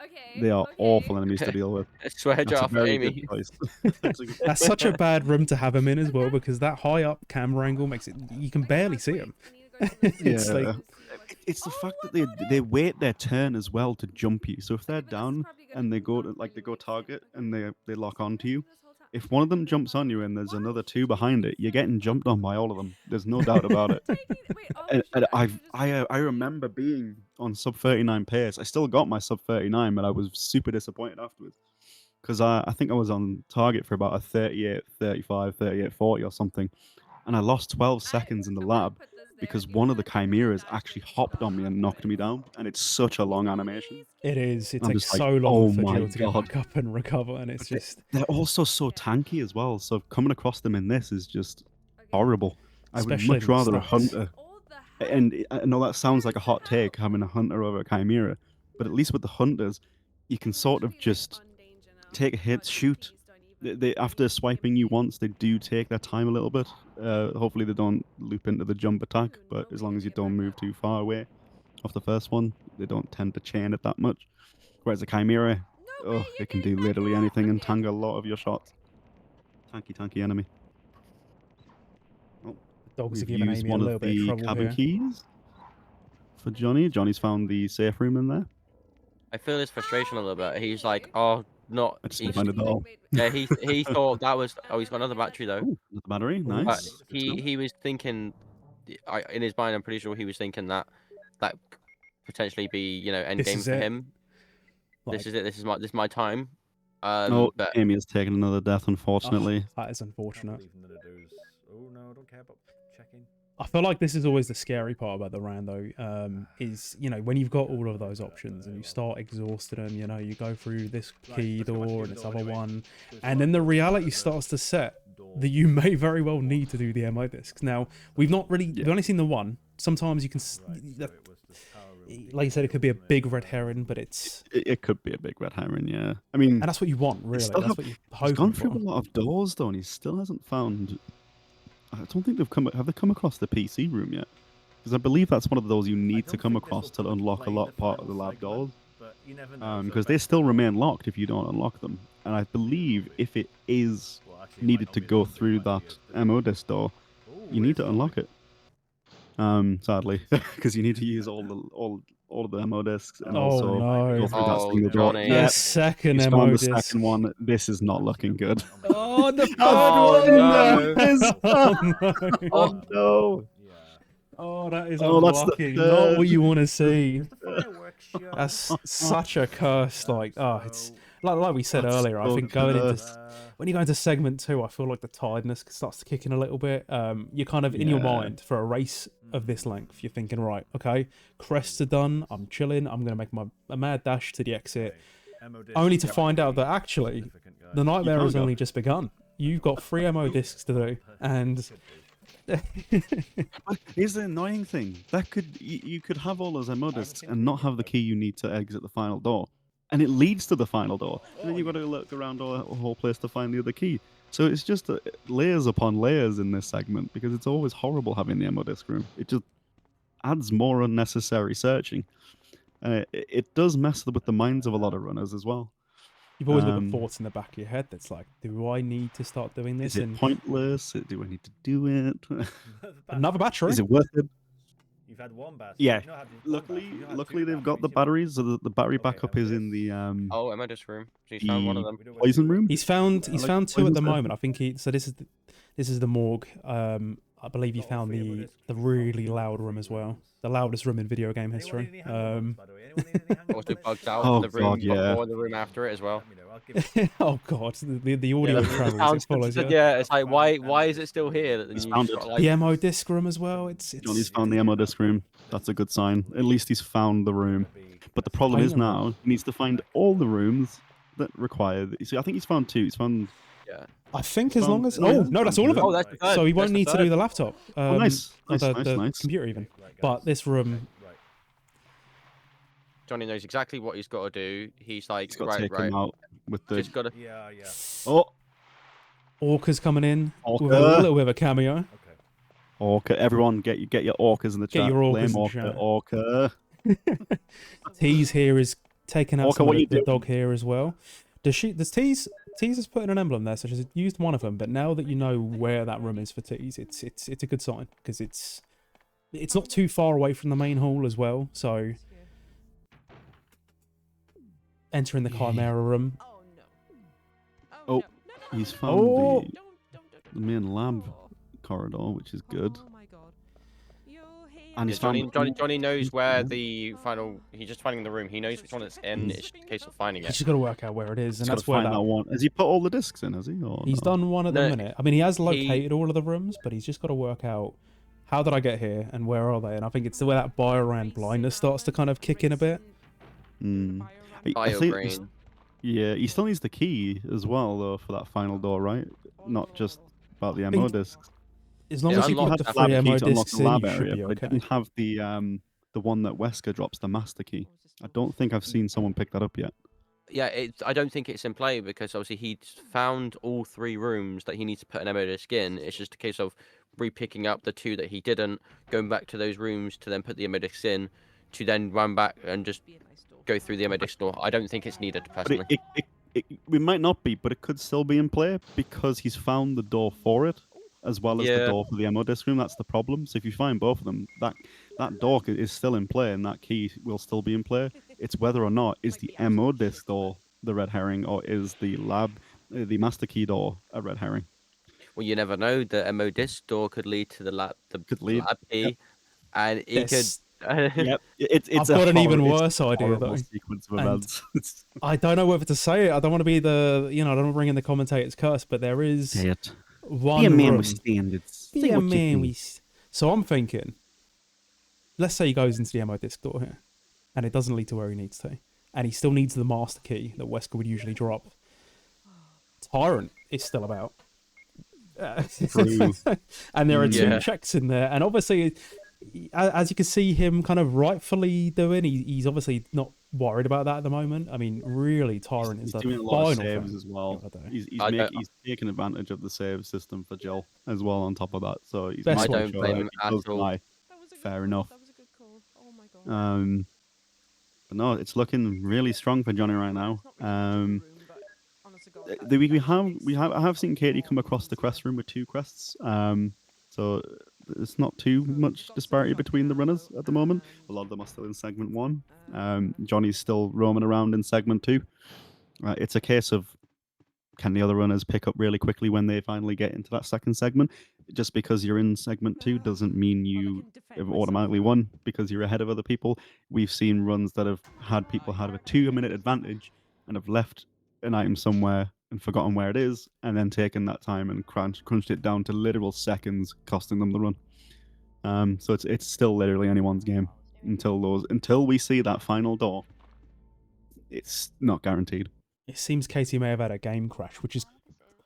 Okay, They are okay. awful enemies to deal with. swear That's jar a for very Amy. good choice. That's such a bad room to have him in as well, because that high up camera angle makes it, you can barely see him. It's like, It's the fact that they wait their turn as well to jump you. So if they're down and they go target and they lock onto you, if one of them jumps on you and there's another 2 behind it, you're getting jumped on by all of them. There's no doubt about it. And I remember being on sub 39 pace. I still got my sub 39, but I was super disappointed afterwards, because I think I was on target for about a 38, 35, 38, 40 or something, and I lost 12 seconds in the lab because one of the chimeras actually hopped on me and knocked me down, and it's such a long animation. it is. It I'm takes just like, so long oh for my Jill to get God. back up and recover, and it's just... They're also so tanky as well, so coming across them in this is just horrible. I would Especially much in the rather a start. hunter. And I know that sounds like a hot take, having a hunter over a chimera, but at least with the hunters, you can sort of just take a hit, shoot. They after swiping you once, they do take their time a little bit. Hopefully they don't loop into the jump attack, but as long as you don't move too far away off the first one, they don't tend to chain it that much. Whereas a chimera, it can do literally anything and tangle a lot of your shots. Tanky enemy. Dogs are We've giving used Amy a one little of bit of the trouble cabin here. keys for Johnny. Johnny's found the safe room in there. I feel his frustration a little bit. He's like, oh, not. I just He's, find it all. yeah, he thought that was. Oh, he's got another battery though. Ooh, the battery, But nice. he was thinking, in his mind, I'm pretty sure he was thinking that could potentially be end This game is for it. him. Like, This is it. This is my time. Oh, But Amy has taken another death, unfortunately. that is unfortunate. Oh no, I don't care about checking. I feel like this is always the scary part about the rando, is, when you've got all of those options and you start exhausting them, you go through this key door and this other one, and then the reality starts to set that you may very well need to do the MO discs. Now, we've only seen the one. Sometimes you can, like you said, it could be a big red herring, but It could be a big red herring, yeah. I mean, and that's what you want, really. still That's what you're he's hoping gone for. through a lot of doors, though, and he still hasn't found... I don't think have they come across the PC room yet? Because I believe that's one of those you need to come across to unlock a lot part of the lab doors. Because they still remain locked if you don't unlock them. And I believe if it is needed to go through that MO disc door, you need to unlock it. Sadly, because you need to use all of the MO discs and also no. go through that Oh, single door. Johnny. The Yeah, second he's MO found the disc. second one. This is not looking good. Oh, the third Oh, one! no. Oh, no. Oh no! Oh, that is Oh, that's the unlucky. Not third. what you want to see. That's such a curse. Like, it's like we said That's earlier. I so think going into cursed. when you go into segment 2, I feel like the tiredness starts to kick in a little bit. You're kind of in your Yeah. mind for a race of this length. You're thinking, right, okay, crests are done. I'm chilling. I'm gonna make a mad dash to the exit, only to find out that actually the nightmare can't has go. only just begun. You've got 3 MO discs to do, and Here's the annoying thing. That you could have all those MO discs and not have the key you need to exit the final door. And it leads to the final door. And then you've got to look around the whole place to find the other key. So it's just layers upon layers in this segment because it's always horrible having the MO disc room. It just adds more unnecessary searching. And it does mess with the minds of a lot of runners as well. you've always got the Um, thoughts in the back of your head that's like, do I need to start doing this? Is it pointless? Do I need to do it? Another battery. Is it worth it? You've had one battery. Yeah. You've not had one battery, Luckily, you've not had luckily two they've got the batteries, batteries. So the battery Okay, backup then is in this- the oh, Emodis room. He's found one of them. poison room. He's found like 2 at the poison moment. I think this is the morgue. I believe he found the really loud room as well. The loudest room in video game history. Also bugged out Oh, the room God, yeah. before the room after it as well. Oh god, the audio the travels. sounds- It follows you. yeah, it's like why is it still here? And He's you found just it. got, like, The MO disc room as well. It's Johnny's found the MO disc room. That's a good sign. At least he's found the room. But the problem is Find the now he needs to find all the rooms that require. See, I think he's found 2. He's found. I think as long as Oh, yeah. no, that's all of it. Oh, that's the third. So he won't That's the need to third. do the laptop. Oh, nice, or nice, the, nice, the nice. computer even. But this room, Johnny knows exactly what he's got to do. He's like, He's got to right, take him out with the. just got to. Yeah, yeah. Oh, Orca's coming in with a Orca. little bit of a cameo. Okay. Orca! Everyone, get your orcas in the Get chat. your orcas Blame in the Orca. chat. Orca. Tease here is taking out Orca, some what of you the doing? dog here as well. Does Tease has put in an emblem there, so she's used one of them. But now that you know where that room is for Tease, it's a good sign because it's not too far away from the main hall as well. So entering the Chimera room. Oh no. Oh, no. No, he's found Oh. the main lab corridor, which is good. Oh my god. You're here. And Yeah, he's found Johnny knows where Yeah. the final. He's just finding the room. He knows which one it's in. It's just a case of finding He's it. just got to work out where it is, He's and got that's to where find that one. Has he put all the discs in? Has he? Or he's no? done one at the No, minute. I mean, he has he- located all of the rooms, but he's just got to work out how did I get here and where are they. And I think it's the way that Biorand blindness starts to kind of kick in a bit. Mm. I Bio think brain. yeah, he still needs the key as well, though, for that final door, right? Not just about the MO Think- discs. As long Yeah, as you unlock put the that 3 lab key MO to unlock discs the in, lab you should area, be but it okay. didn't have the one that Wesker drops, the master key. I don't think I've seen someone pick that up yet. Yeah, I don't think it's in play because obviously he's found all 3 rooms that he needs to put an MO disc in. It's just a case of re-picking up the 2 that he didn't, going back to those rooms to then put the MO discs in, to then run back and just go through the MO disc door. I don't think it's needed But personally. it might not be, but it could still be in play because he's found the door for it, as well as the Yeah. door for the MO disc room. That's the problem. So if you find both of them, that door is still in play, and that key will still be in play. It's whether or not is the MO disc door the red herring, or is the master key door a red herring? Well, you never know. The MO disc door could lead to the lab, Could lead. lab key, and he could. There's- Yep, it's I've a got an even it's worse a idea, horrible though. sequence of And events. I don't know whether to say it. I don't want to be the, I don't want to bring in the commentator's curse, but there is Say it. one Be a man room. with standards. Be Say a what you man think. So I'm thinking, let's say he goes into the MO disc door here, and it doesn't lead to where he needs to, and he still needs the master key that Wesker would usually drop. Tyrant is still about. True. And there are two Yeah. checks in there, and obviously, as you can see him kind of rightfully doing, he's obviously not worried about that at the moment. I mean, really, Tyrant is He's the doing a lot of final saves thing as well. of the day. He's taking advantage of the save system for Jill as well on top of that. So he's Best making way. I don't sure blame that him he does at all. lie. That was a good Fair call. enough. That was a good call. Oh my god. But no, it's looking really strong for Johnny right now. It's not really much of a room, but honest to God, I have seen Katie come across the quest room with 2 quests. So it's not too much disparity between the runners at the moment. A lot of them are still in segment 1. Johnny's still roaming around in segment 2. It's a case of, can the other runners pick up really quickly when they finally get into that second segment? Just because you're in segment 2 doesn't mean you have automatically won because you're ahead of other people. We've seen runs that have had people have a 2-minute advantage and have left an item somewhere and forgotten where it is, and then taken that time and crunched it down to literal seconds, costing them the run. So it's still literally anyone's game until we see that final door. It's not guaranteed. It seems Katie may have had a game crash, which is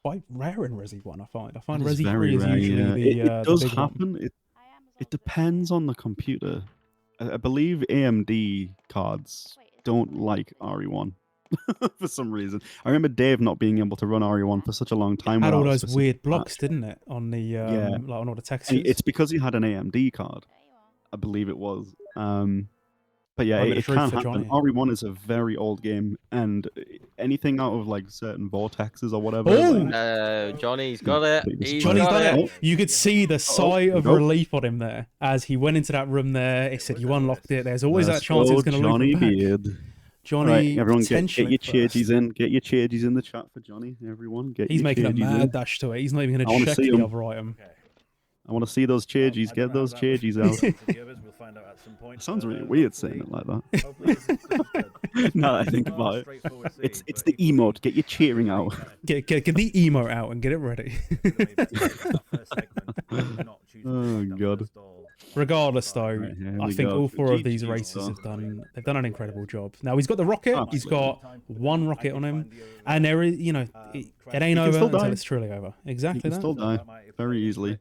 quite rare in Resi 1, I find. I find That is Resi very 3 is rare, usually yeah. the It does the big one. happen. It depends on the computer. I believe AMD cards don't like RE1 for some reason. I remember Dave not being able to run RE1 for such a long time. Had all without a those specific weird blocks, patch. didn't it? On the Yeah. like on all the textures. And it's because he had an AMD card. I believe it was. But yeah, Moment it of truth can for happen. Johnny. RE1 is a very old game, and anything out of like certain vortexes or whatever. Oh! like, No, Johnny's got it. He's Johnny's got done it. it. You could see the sigh of go. relief on him there as he went into that room there. He said, "You unlocked it." There's always that let's chance go, he's going to Johnny loop it back. Beard. Johnny, Right, everyone get potentially your first. charges in. Get your charges in the chat for Johnny. Everyone, get He's your making a charges mad in. dash to it. He's not even I going wanna to check see the 'em. other item. I want to see those charges. Get those charges out. Sounds really weird saying it like that. Now that I think about it, it's the emote. Get your cheering out. Get the emote out and get it ready. Oh god. Regardless, though, Right, here I we think go. all 4 of these GG's, races though. they've done an incredible job. Now he's got the rocket. He's Absolutely. got 1 rocket on him, and there is, it ain't can over still until die. it's truly over. He Exactly can that. still die very easily.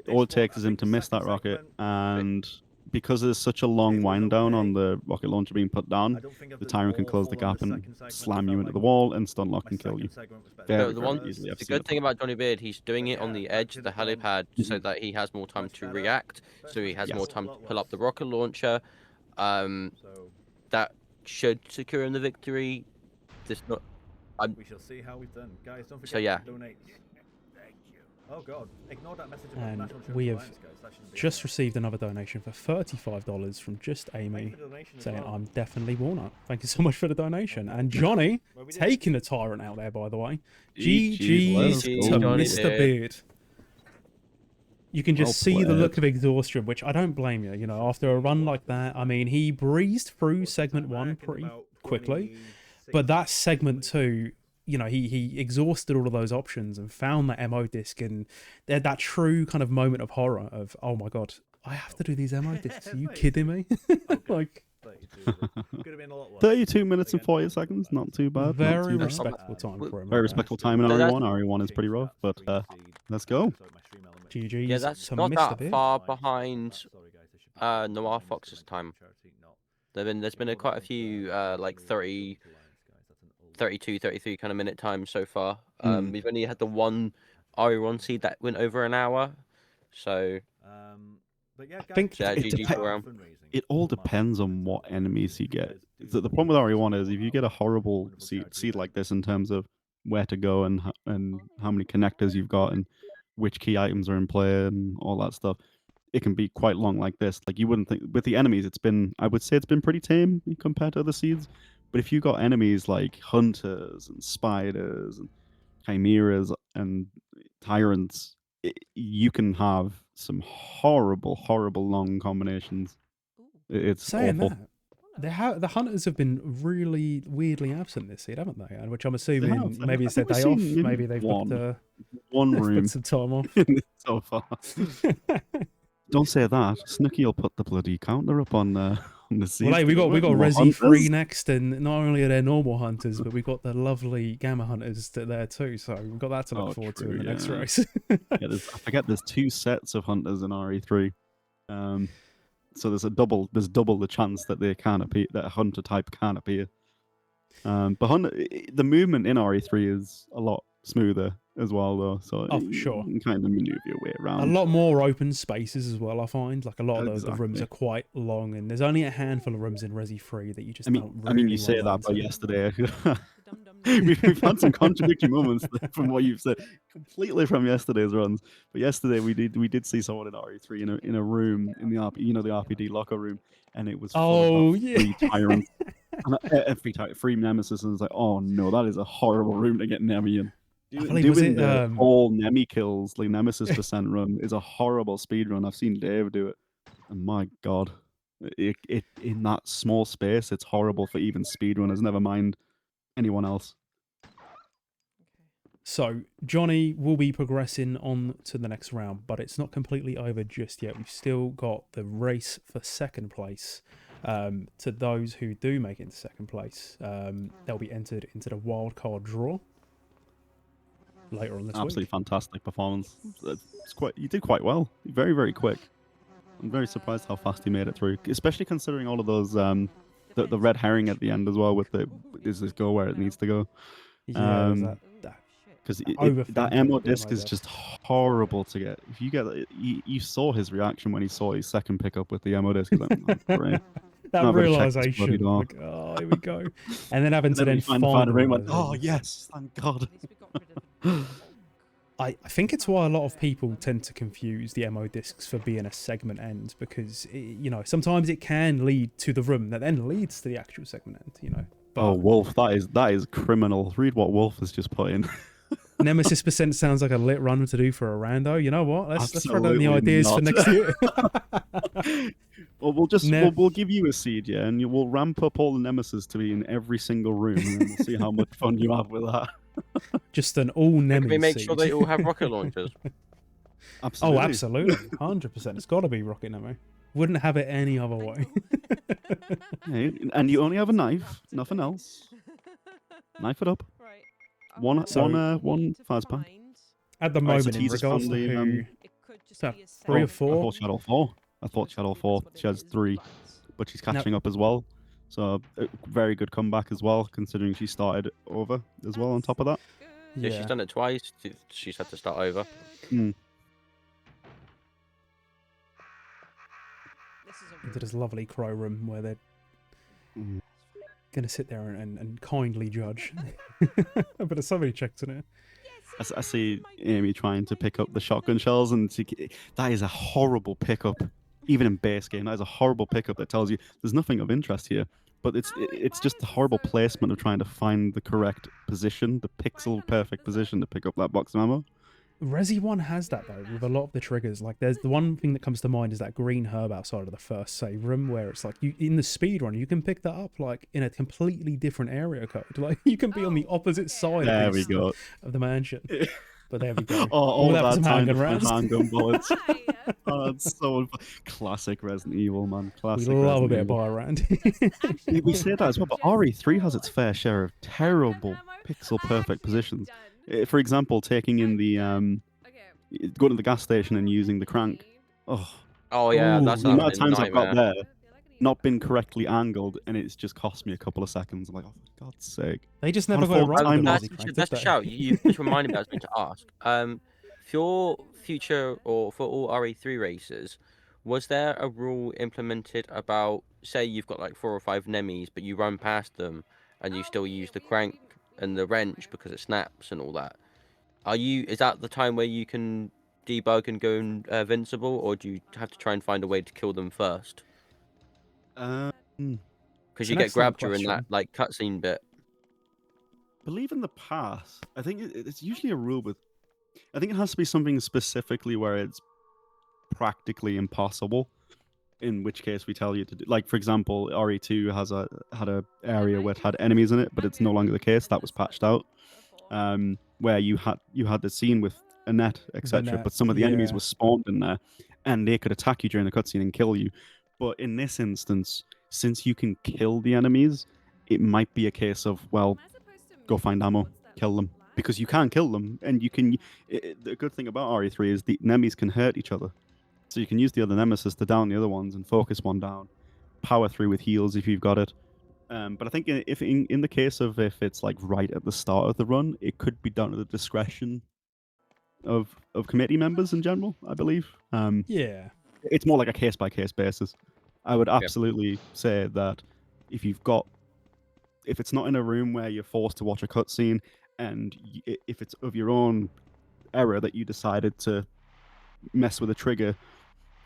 All it takes is him to miss that rocket, and because there's such a long wind down on the rocket launcher being put down, the Tyrant can close the gap and slam you into the wall and stun lock and kill you. Very, The very one, easily. I've the seen good it thing about Johnny Beard, he's doing it on the edge of the helipad so Mhm. that he has more time to react, so he has more Yes. time to pull up the rocket launcher. That should secure him the victory. This not. We shall see how we've done, guys. Don't forget So, yeah. to donate. Thank you. Oh God! Ignore that message about And National Insurance we have Alliance, guys. That shouldn't be Just in received another donation for $35 from Just there. Thank Amy, you for the donation as saying, well. "I'm definitely Walnut." Thank you so much for the donation. And Johnny Well, we did- taking the Tyrant out there, by the way. GG's, GG's let's to go. Mr. Beard. Beard. You can just Well see the look played. of exhaustion, which I don't blame you. After a run like that, I mean, he breezed through segment 1 pretty quickly, but that segment 2, he exhausted all of those options and found that MO disc, and that true kind of moment of horror of, oh my god, I have to do these MO discs. Are you kidding me? Like, 32. Could have been a lot worse. 32 minutes and 40 seconds. Not too bad. not very too bad. respectable time for him. Very like respectable time in No, RE1. that's- RE1 is pretty rough, but let's go. that. GG's Yeah, that's to not Mr. that Beard. far behind Noir Fox's time. There's been quite a few like 30, 32, 33 kind of minute times so far. We've only had the one RE1 seed that went over an hour, so But yeah, I think yeah, it GG dep- all around. It all depends on what enemies you get. The problem with RE1 is if you get a horrible seed like this in terms of where to go and how many connectors you've got and which key items are in play and all that stuff, it can be quite long like this. Like you wouldn't think with the enemies, I would say it's been pretty tame compared to other seeds. But if you got enemies like hunters and spiders and chimeras and tyrants, you can have some horrible, horrible long combinations. It's Saying awful. that, the hunters have been really weirdly absent this seed, haven't they? And which I'm They assuming have. maybe I it's their think we've day off. seen Maybe they've booked, one booked room some time off. so far. Don't say that. Snooky will put the bloody counter up on the seed. Well, hey, we got More Resi 3 hunters. next, and not only are there normal hunters, but we've got the lovely gamma hunters there too. So we've got that to look forward to in the next yeah. race. Yeah, I forget there's 2 sets of hunters in RE3. So there's double the chance that they can appear, that a hunter type can appear. But the movement in RE3 is a lot smoother as well, though. So Oh, for sure. you can kind of maneuver your way A around. lot more open spaces as well, I find. Like a lot of the rooms Exactly. are quite long, and there's only a handful of rooms in Resi 3 that you just I mean, don't really you say want that, to but land yesterday Dum-dum-dum. we've had some contradictory moments from what you've said, completely from yesterday's runs. But yesterday we did see someone in RE3 in a room in the the RPD locker room, and it was full Oh, of yeah. 3 tyrants and 3 nemesis, and it's like, oh no, that is a horrible room to get Nemi in. I believe, was Doing it, the all Nemi kills, like Nemesis percent run, is a horrible speed run. I've seen Dave do it, and my god, it in that small space, it's horrible for even speedrunners. Never mind anyone else. So Johnny will be progressing on to the next round, but it's not completely over just yet. We've still got the race for second place. To those who do make it into second place, they'll be entered into the wild card draw later on this Absolutely week. fantastic performance. You did quite well. Very, very quick. I'm very surprised how fast he made it through, especially considering all of those the red herring at the end as well. With does this go where it needs to go? Yeah, Because overthinking that ammo of it, disc I is guess. just horrible to get. If you get, you saw his reaction when he saw his second pickup with the ammo disc. He's like, oh, great. That Now I've gotta check this bloody realization, door. like, oh, here we go, and then having And to then then we find find a the ring. Went, realization. oh yes, thank God. At least we got rid of I think it's why a lot of people tend to confuse the MO discs for being a segment end, because sometimes it can lead to the room that then leads to the actual segment end. But Oh, Wolf, that is criminal. Read what Wolf has just put in. Nemesis percent sounds like a lit run to do for a rando. You know what? Let's throw down the Absolutely ideas for not. next year. Well, we'll give you a seed, yeah, and we'll ramp up all the Nemesis to be in every single room, and then we'll see how much fun you have with that. Just an all Nemesis. Can we make sure seed. they all have rocket launchers? Absolutely. Oh, absolutely, 100%. It's got to be rocket Nemo. Wouldn't have it any other way. Yeah, and you only have a knife, nothing else. Knife it up. Right. One To fast pack. find- At the Alright, so moment, in teasers regards from to the, who, It could just so be a 3 or set. 4. I thought she had all 4. I thought she had all 4. She has 3, but she's catching up as well. So a very good comeback as well, considering she started over as well. On top of that, Yeah, she's done it twice. She's had to start over. This is a into this lovely crow room where they're Mm. going to sit there and kindly judge. But there's so many checks in it. I see Amy trying to pick up the shotgun shells, and that is a horrible pickup. Even in base game, that is a horrible pickup that tells you there's nothing of interest here. But it's just the horrible placement of trying to find the correct position, the pixel perfect position to pick up that box of ammo. Resi 1 has that though, with a lot of the triggers. Like, there's the one thing that comes to mind is that green herb outside of the first save room, where it's like you in the speed run, you can pick that up like in a completely different area code. Like, you can be on the opposite side There of, we go. of the mansion. But there we go. Oh, all that for that some time handgun for rounds. handgun bullets. Oh, that's so classic Resident Evil, man. We Classic. love a Resident bit of Evil. Biorand. We say that as well, but RE3 has its fair share of terrible pixel perfect positions. For example, taking in the going to the gas station and using the crank. Oh, Oh yeah, Ooh, that's the a amount of times I've got nightmare. there, not been correctly angled, and it's just cost me a couple of seconds. I'm like, oh, for God's sake. They just never On got full around to time the off. Resi crank, did That's a they? shout. You just reminded me I was going to ask. For your future or for all RE3 races, was there a rule implemented about, say you've got like 4 or 5 Nemis, but you run past them and you still use the crank and the wrench because it snaps and all that? Is that the time where you can debug and go invincible, or do you have to try and find a way to kill them first? Good because It's you an get excellent grabbed during that question. like cutscene bit. Believe in the pass. I think it's usually a rule with. I think it has to be something specifically where it's practically impossible. In which case we tell you to do. Like for example, RE2 had a area where it had enemies in it, but it's no longer the case. That was patched out. Where you had the scene with a net, etc. net, But some of the enemies yeah. were spawned in there, and they could attack you during the cutscene and kill you. But in this instance, since you can kill the enemies, it might be a case of, well, go find ammo, kill them, because you can kill them, and you can. The good thing about RE3 is the enemies can hurt each other, so you can use the other nemesis to down the other ones and focus one down, power through with heals if you've got it. But I think if in the case of if it's like right at the start of the run, it could be down to the discretion of committee members in general. I believe. Yeah. It's more like a case by case basis. I would absolutely say that if it's not in a room where you're forced to watch a cutscene, and if it's of your own error that you decided to mess with a trigger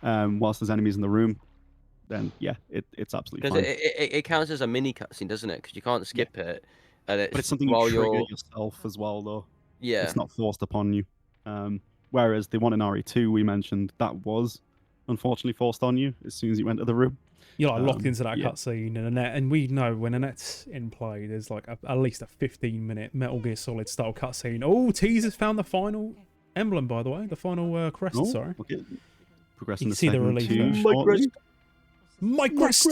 whilst there's enemies in the room, then yeah, it's absolutely Because fine. it counts as a mini cutscene, doesn't it? Because you can't skip it, and But it's something while you trigger you're yourself as well, though. yeah. It's not forced upon you. Whereas the one in RE2 we mentioned, that was unfortunately forced on you as soon as you went to the room. You're like locked into that yeah. cutscene and a net, and we know when a net's in play, there's like at least a 15-minute Metal Gear Solid style cutscene. Oh, Teaser's found the final emblem, by the way, the final crest. Oh, sorry, okay. Progressing You to see the segment relief 2 there. shortly. my crest.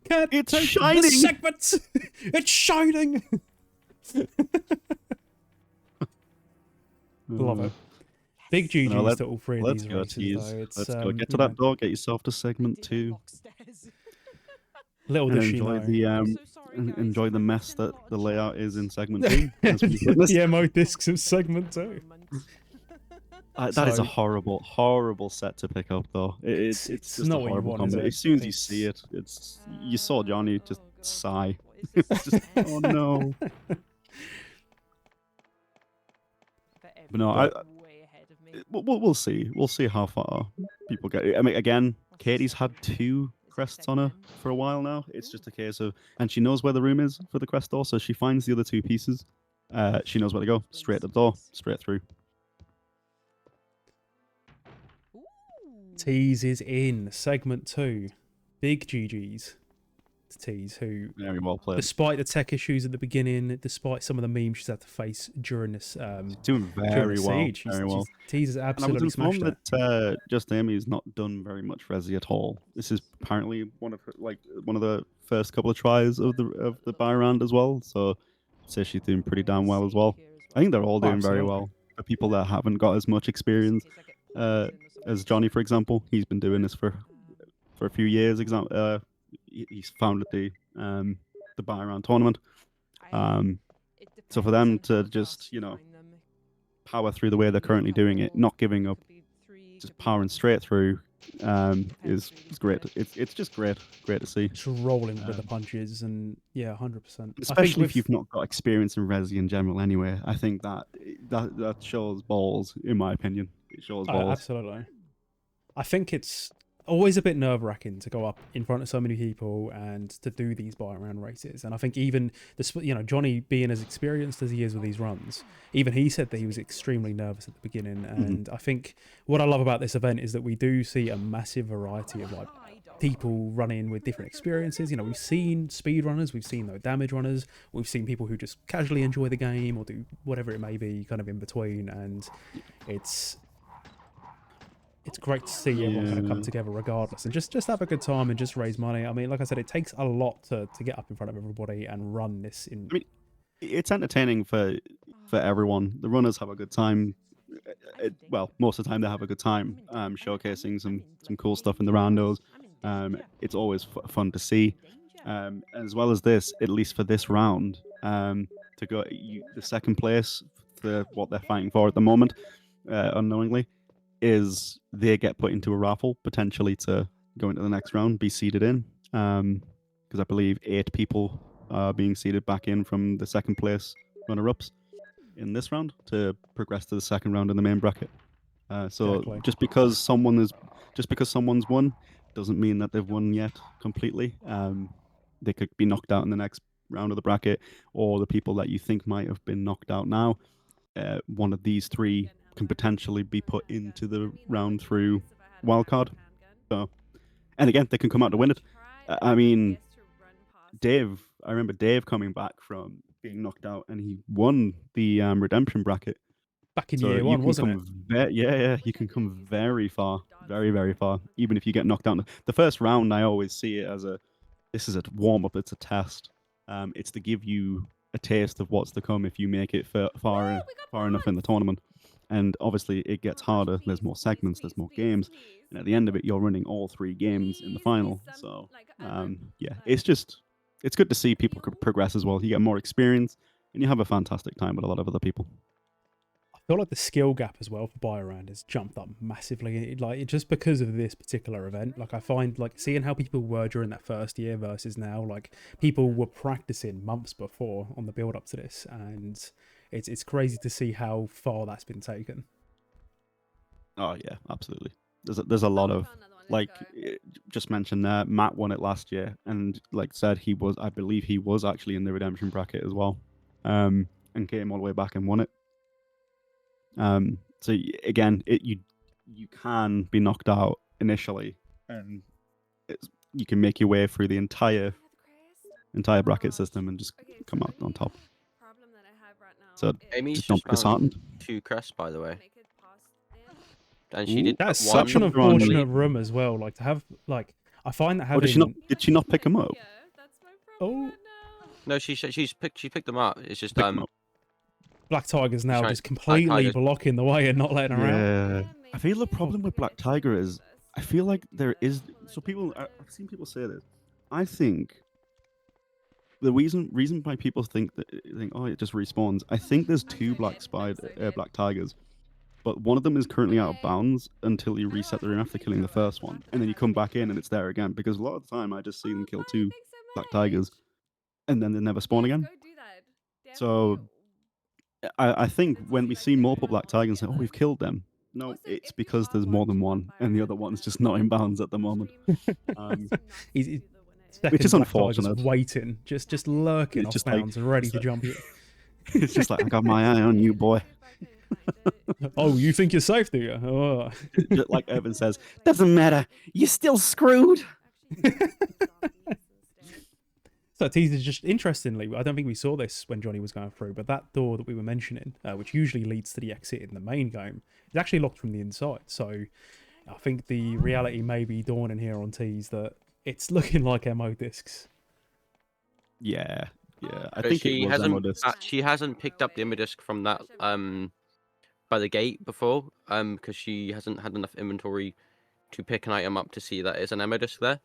Can't It's take shining! the segment. It's shining. Love it. Big GG's to all three of Let's these go, races, tease. though. It's, Let's go. Get to you know, that door. Get yourself to segment 2, little and does she enjoy know. the enjoy the mess that the layout is in segment 2. As we've witnessed. the MO discs of segment 2. That is a So- horrible set to pick up, though. It's It's just not a what you horrible want, is combo. it? As soon as you It's- see it, you saw Johnny just sigh. It's just, oh no. But no, we'll see. We'll see how far people get. I mean, again, Katie's had 2 crests on her for a while now. It's just a case of, and she knows where the room is for the crest door, so she finds the other 2 pieces. She knows where to go. Straight to the door, straight through. Tease is in segment 2. Big GG's to Tease, who, Very well played. despite the tech issues at the beginning, despite some of the memes she's had to face during this Doing during very the well. siege, Very well. Tease has And I was absolutely smashed informed it. that Just Amy's not done very much Resi at all. This is apparently one of the first couple of tries of the Biorand as well. So I'd say she's doing pretty damn well as well. I think they're all doing very absolutely. well. For people that haven't got as much experience as Johnny, for example, he's been doing this for a few years. He's founded the Biorand tournament. So for them to just power through the way they're currently doing it, not giving up, just powering straight through, is great. It's just great to see. Just rolling with the punches, and yeah, 100%. Especially if you've not got experience in Resi in general anyway. I think that shows balls, in my opinion. It shows balls. Absolutely. I think it's always a bit nerve-wracking to go up in front of so many people and to do these Biorand races. And I think even Johnny being as experienced as he is with these runs, even he said that he was extremely nervous at the beginning. And I think what I love about this event is that we do see a massive variety of like people running with different experiences. We've seen speedrunners, we've seen damage runners, we've seen people who just casually enjoy the game or do whatever it may be, kind of in between. And it's great to see everyone kind of come together regardless and just have a good time and just raise money. I mean, like I said, it takes a lot to get up in front of everybody and run this in. I mean, it's entertaining for everyone. The runners have a good time. Well, most of the time they have a good time showcasing some cool stuff in the randos. It's always fun to see. As well as this, at least for this round, to go the second place for what they're fighting for at the moment, unknowingly, is they get put into a raffle potentially to go into the next round, be seeded in. Because I believe 8 people are being seeded back in from the second place runner-ups in this round to progress to the second round in the main bracket. So Exactly. just because someone's won doesn't mean that they've won yet completely. They could be knocked out in the next round of the bracket, or the people that you think might have been knocked out now, one of these three can potentially be put into the round through wildcard. So, and again, they can come out to win it. I mean, I remember Dave coming back from being knocked out, and he won the redemption bracket. Back in So year you one, can wasn't it? come yeah, you can come very far, very, very far, even if you get knocked out. The first round, I always see it as this is a warm up, it's a test. It's to give you a taste of what's to come if you make it far enough in the tournament. And obviously, it gets harder. There's more segments, there's more games, and at the end of it, you're running all 3 games in the final. So yeah, it's good to see people progress as well. You get more experience, and you have a fantastic time with a lot of other people. I feel like the skill gap as well for Biorand has jumped up massively. Just because of this particular event, like I find like seeing how people were during that first year versus now, like people were practicing months before on the build up to this, and it's crazy to see how far that's been taken. Oh yeah, absolutely. There's a lot of like just mentioned there. Matt won it last year, and like said, I believe he was actually in the redemption bracket as well, and came all the way back and won it. So again, you can be knocked out initially, and you can make your way through the entire bracket system and just come out on top. So Amy's just don't just be disheartened. 2 crests, by the way. And she did That's put such an one unfortunate room as well. Like to have like I find that Oh, having did she not pick him up? oh No, she picked them up. It's just Picked 'em up. Black Tiger's now Try- just completely Tigers. blocking the way and not letting her out. Yeah, I feel the problem with Black Tiger is I feel like there is I've seen people say this. I think the reason why people think oh it just respawns. I think there's 2 Black Tigers, but one of them is currently out of bounds until you reset the room after killing the first one, and then you come back in and it's there again. Because a lot of the time I just see them kill 2 Black Tigers, and then they never spawn again. So I think when we see multiple Black Tigers, say, oh, we've killed them. No, it's because there's more than one, and the other one's just not in bounds at the moment. He's Which is second Black Tiger's unfortunate. waiting, just lurking It's off just like- bounds, ready to jump you. It's just like I got my eye on you, boy. Oh, you think you're safe, do you? Oh. Just like Evan says, doesn't matter. You're still screwed. So teaser, just interestingly, I don't think we saw this when Johnny was going through, but that door that we were mentioning, which usually leads to the exit in the main game, is actually locked from the inside. So I think the reality may be dawning here on Tease that it's looking like MO discs. Yeah. I But think she it was hasn't. Emodisc. She hasn't picked up the Imodisc from that by the gate before because she hasn't had enough inventory to pick an item up to see that it's an Imodisc there.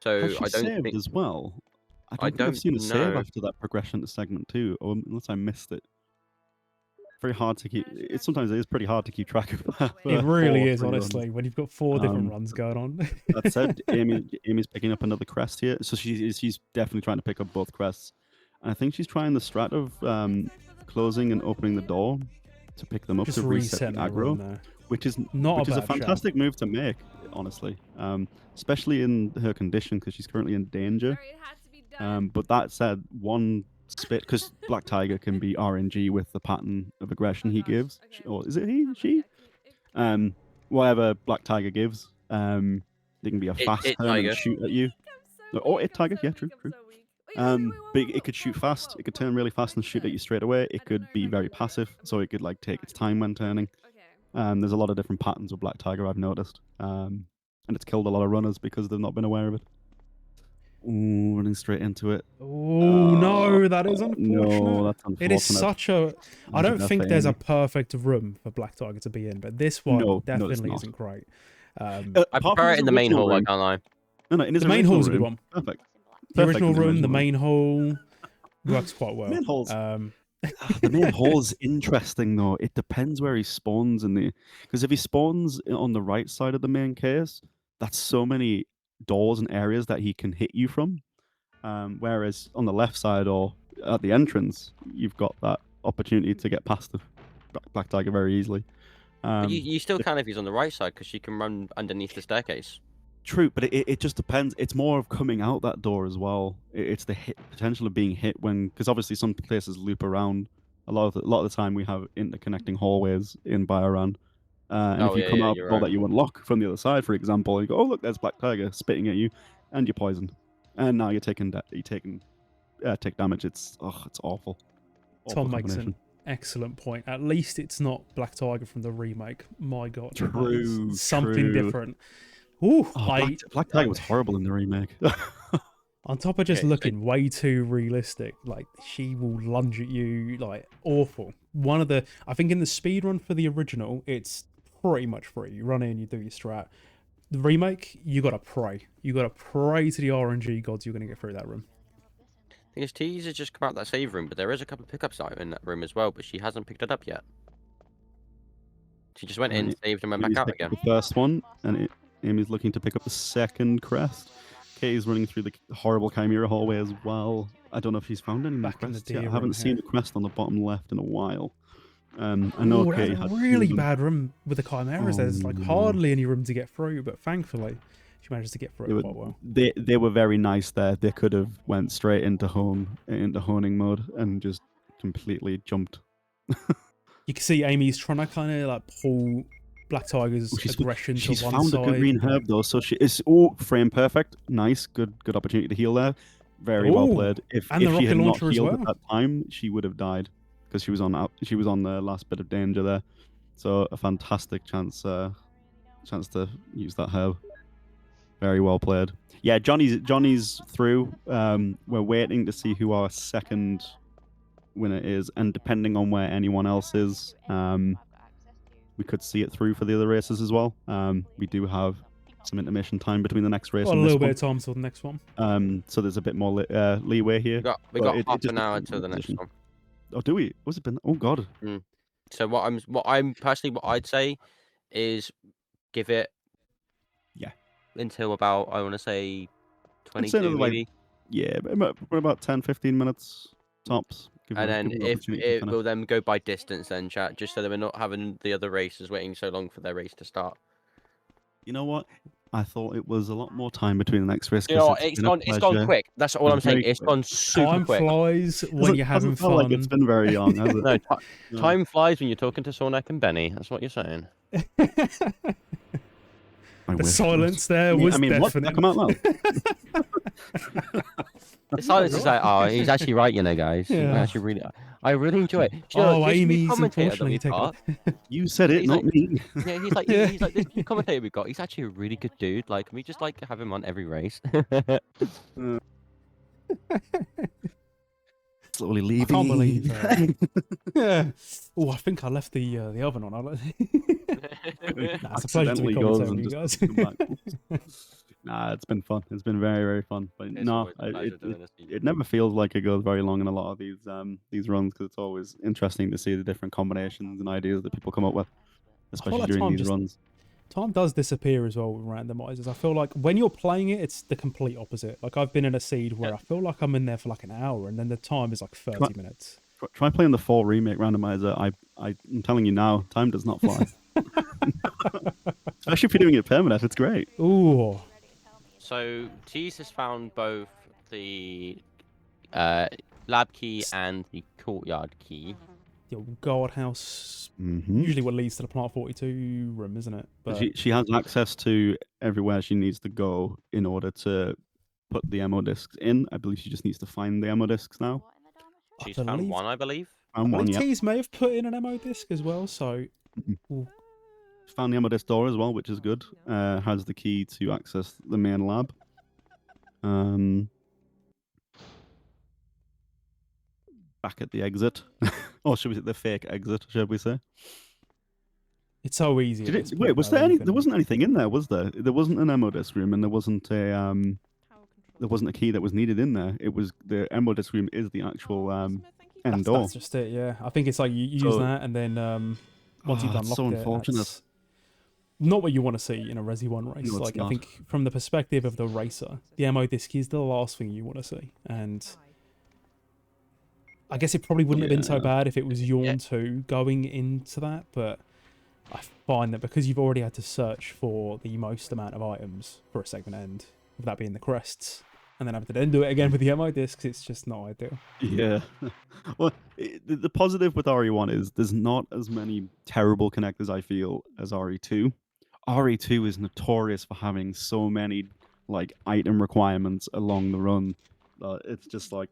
So Has she I don't saved think. as well? I don't think don't I've seen a save know. after that progression to segment 2, or unless I missed it. Very hard to keep. Sometimes it is pretty hard to keep track of that. It really for is, 3 runs. honestly, when you've got 4 different Um, runs going on. That said, Amy's picking up another crest here, so she's definitely trying to pick up both crests. And I think she's trying the strat of closing and opening the door to pick them up Just to reset resetting the the run aggro, there. which is Not a bad shout. fantastic move to make, honestly. Especially in her condition because she's currently in danger. But that said, one spit because Black Tiger can be RNG with the pattern of aggression he gives, or is it she? Whatever Black Tiger gives, they can be a fast turn Tiger. and shoot at you. Or it Tiger, yeah, true. But it could shoot fast. It could turn really fast and shoot at you straight away. It could be very passive, so it could like take its time when turning. There's a lot of different patterns with Black Tiger I've noticed, and it's killed a lot of runners because they've not been aware of it. Ooh, running straight into it. Oh no, that is unfortunate. No, that's unfortunate. It is such a. I don't Enough think for there's a Amy. perfect room for Black Tiger to be in, but this one No, it's definitely not. isn't great. I Apart from prefer it his in the main original hall. I room- can't lie. No, in his The main original hall's a good room, one. Perfect. The Perfect in original room, the original main hall works quite well. Main hall's- Um, The main hall's interesting though. It depends where he spawns because if he spawns on the right side of the main case, that's so many doors and areas that he can hit you from. Whereas on the left side or at the entrance, you've got that opportunity to get past the Black Tiger very easily. But you still can if he's on the right side because she can run underneath the staircase. True, but it just depends. It's more of coming out that door as well. It's the potential of being hit because obviously some places loop around. A lot of the time we have interconnecting hallways in Biorand. And if Oh you yeah, come yeah, out you're door right. that you unlock from the other side, for example, you go, oh look, there's Black Tiger spitting at you, and you're poisoned, and now you're taking take damage. It's awful. Awful Tom makes an combination. excellent point. At least it's not Black Tiger from the remake. My God, that is True, something true. different. Ooh, Oh, Black Tiger was horrible in the remake. on top of just Okay, so- looking way too realistic, like she will lunge at you, like awful. I think in the speed run for the original, it's pretty much free. You run in, you do your strat. The remake, you gotta pray. You gotta pray to the RNG gods you're gonna get through that room. Thing is, Tease has just come out that save room, but there is a couple of pickups out in that room as well, but she hasn't picked it up yet. She just went in, Right. saved, and went back Amy's out picked again. up the first one, and Amy's looking to pick up the second crest. Katie's running through the horrible Chimera hallway as well. I don't know if she's found any more Back in the quests yet. deer I haven't room seen here. the quest on the bottom left in a while. I know Oh, Katie that's a had really two of them. bad room with the chimeras. Oh, There's like no. hardly any room to get through, but thankfully she manages to get through They it were, quite well. they were very nice there. They could have went straight into honing mode and just completely jumped. You can see Amy's trying to kind of like pull Black Tiger's aggression She's to one found side. a good green herb though, so she is frame perfect. Nice, good opportunity to heal there. Very well Ooh, played. If and the she had rocket not launcher as healed well. at that time, she would have died because she was on the last bit of danger there. So a fantastic chance to use that herb. Very well played. Yeah, Johnny's through. We're waiting to see who our second winner is, and depending on where anyone else is, we could see it through for the other races as well. We do have some intermission time between the next race Got a and this little bit one. of time till the next one. So there's a bit more leeway here. We but got it half just an hour depends on until the the next position. one. Oh, do we? What's it been? Oh God. So what I'm personally, what I'd say is give it until about, I want to say, I'd say 22 another, maybe. Yeah, we're about 10-15 minutes tops. And then give if opportunity to it finish. will then go by distance then, chat, just so that we're not having the other races waiting so long for their race to start. You know what? I thought it was a lot more time between the next race. You know what? 'cause It's gone pleasure. quick. That's all I'm saying. Very It's quick. gone super Time quick. flies when you're having Doesn't feel like it's fun. been very long, has it? No, No. time flies when you're talking to Sornak and Benny. That's what you're saying. I The wish. silence there was I mean, what? Did definite. that come out loud? The silence is like, oh, he's actually right, you know, guys. Yeah. I really enjoy it. Do you know, Oh, this new Amy's commentator that unfortunately we've taken got, You said it, He's not like- me. yeah, he's like, Yeah. he's like this new commentator we've got. He's actually a really good dude. Like, can we just like have him on every race? Slowly I leaving. can't believe. Yeah. Oh, I think I left the oven on. Nah, it's a pleasure to be Accidentally goes commentating and with you just guys. doesn't come back. Nah, it's been fun. It's been very, very fun. But It's no, always a pleasure doing this to you. it never feels like it goes very long in a lot of these runs because it's always interesting to see the different combinations and ideas that people come up with, especially like during time these just- runs. Time does disappear as well with randomizers. I feel like when you're playing it, it's the complete opposite. Like I've been in a seed where I feel like I'm in there for like an hour, and then the time is like 30 minutes. Try playing the 4 remake randomizer. I'm telling you now, time does not fly. Especially if you're doing it permanent, it's great. Ooh. So Tease has found both the lab key and the courtyard key. The old guardhouse, Mm-hmm. usually what leads to the Plant 42 room, isn't it? But She has access to everywhere she needs to go in order to put the ammo discs in. I believe she just needs to find the ammo discs now. I She's found believe- one, I believe. I Found one, believe yeah. Tease may have put in an ammo disc as well, so Found the ammo disc door as well, which is good. Has the key to access the main lab. Back at the exit. Or should we say the fake exit, should we say? it's so easy. at this Wait, point, was though, there you any? can- There wasn't anything in there, was there? There wasn't an ammo disc room, and there wasn't a key that was needed in there. It was the ammo disc room is the actual end door. That's just it, yeah. I think it's like you use So- that, and then once you've it's unlocked so it, unfortunate. that's not what you want to see in a Resi 1 race. No, it's like, I not. think from the perspective of the racer, the ammo disc is the last thing you want to see. And I guess it probably wouldn't have been so Yeah. bad if it was Yawn 2 going into that, but I find that because you've already had to search for the most amount of items for a segment end, with that being the crests, and then having to then do it again with the MO discs, it's just not ideal. Yeah. Well, the positive with RE1 is there's not as many terrible connectors, I feel, as RE2. RE2 is notorious for having so many like item requirements along the run. It's just like,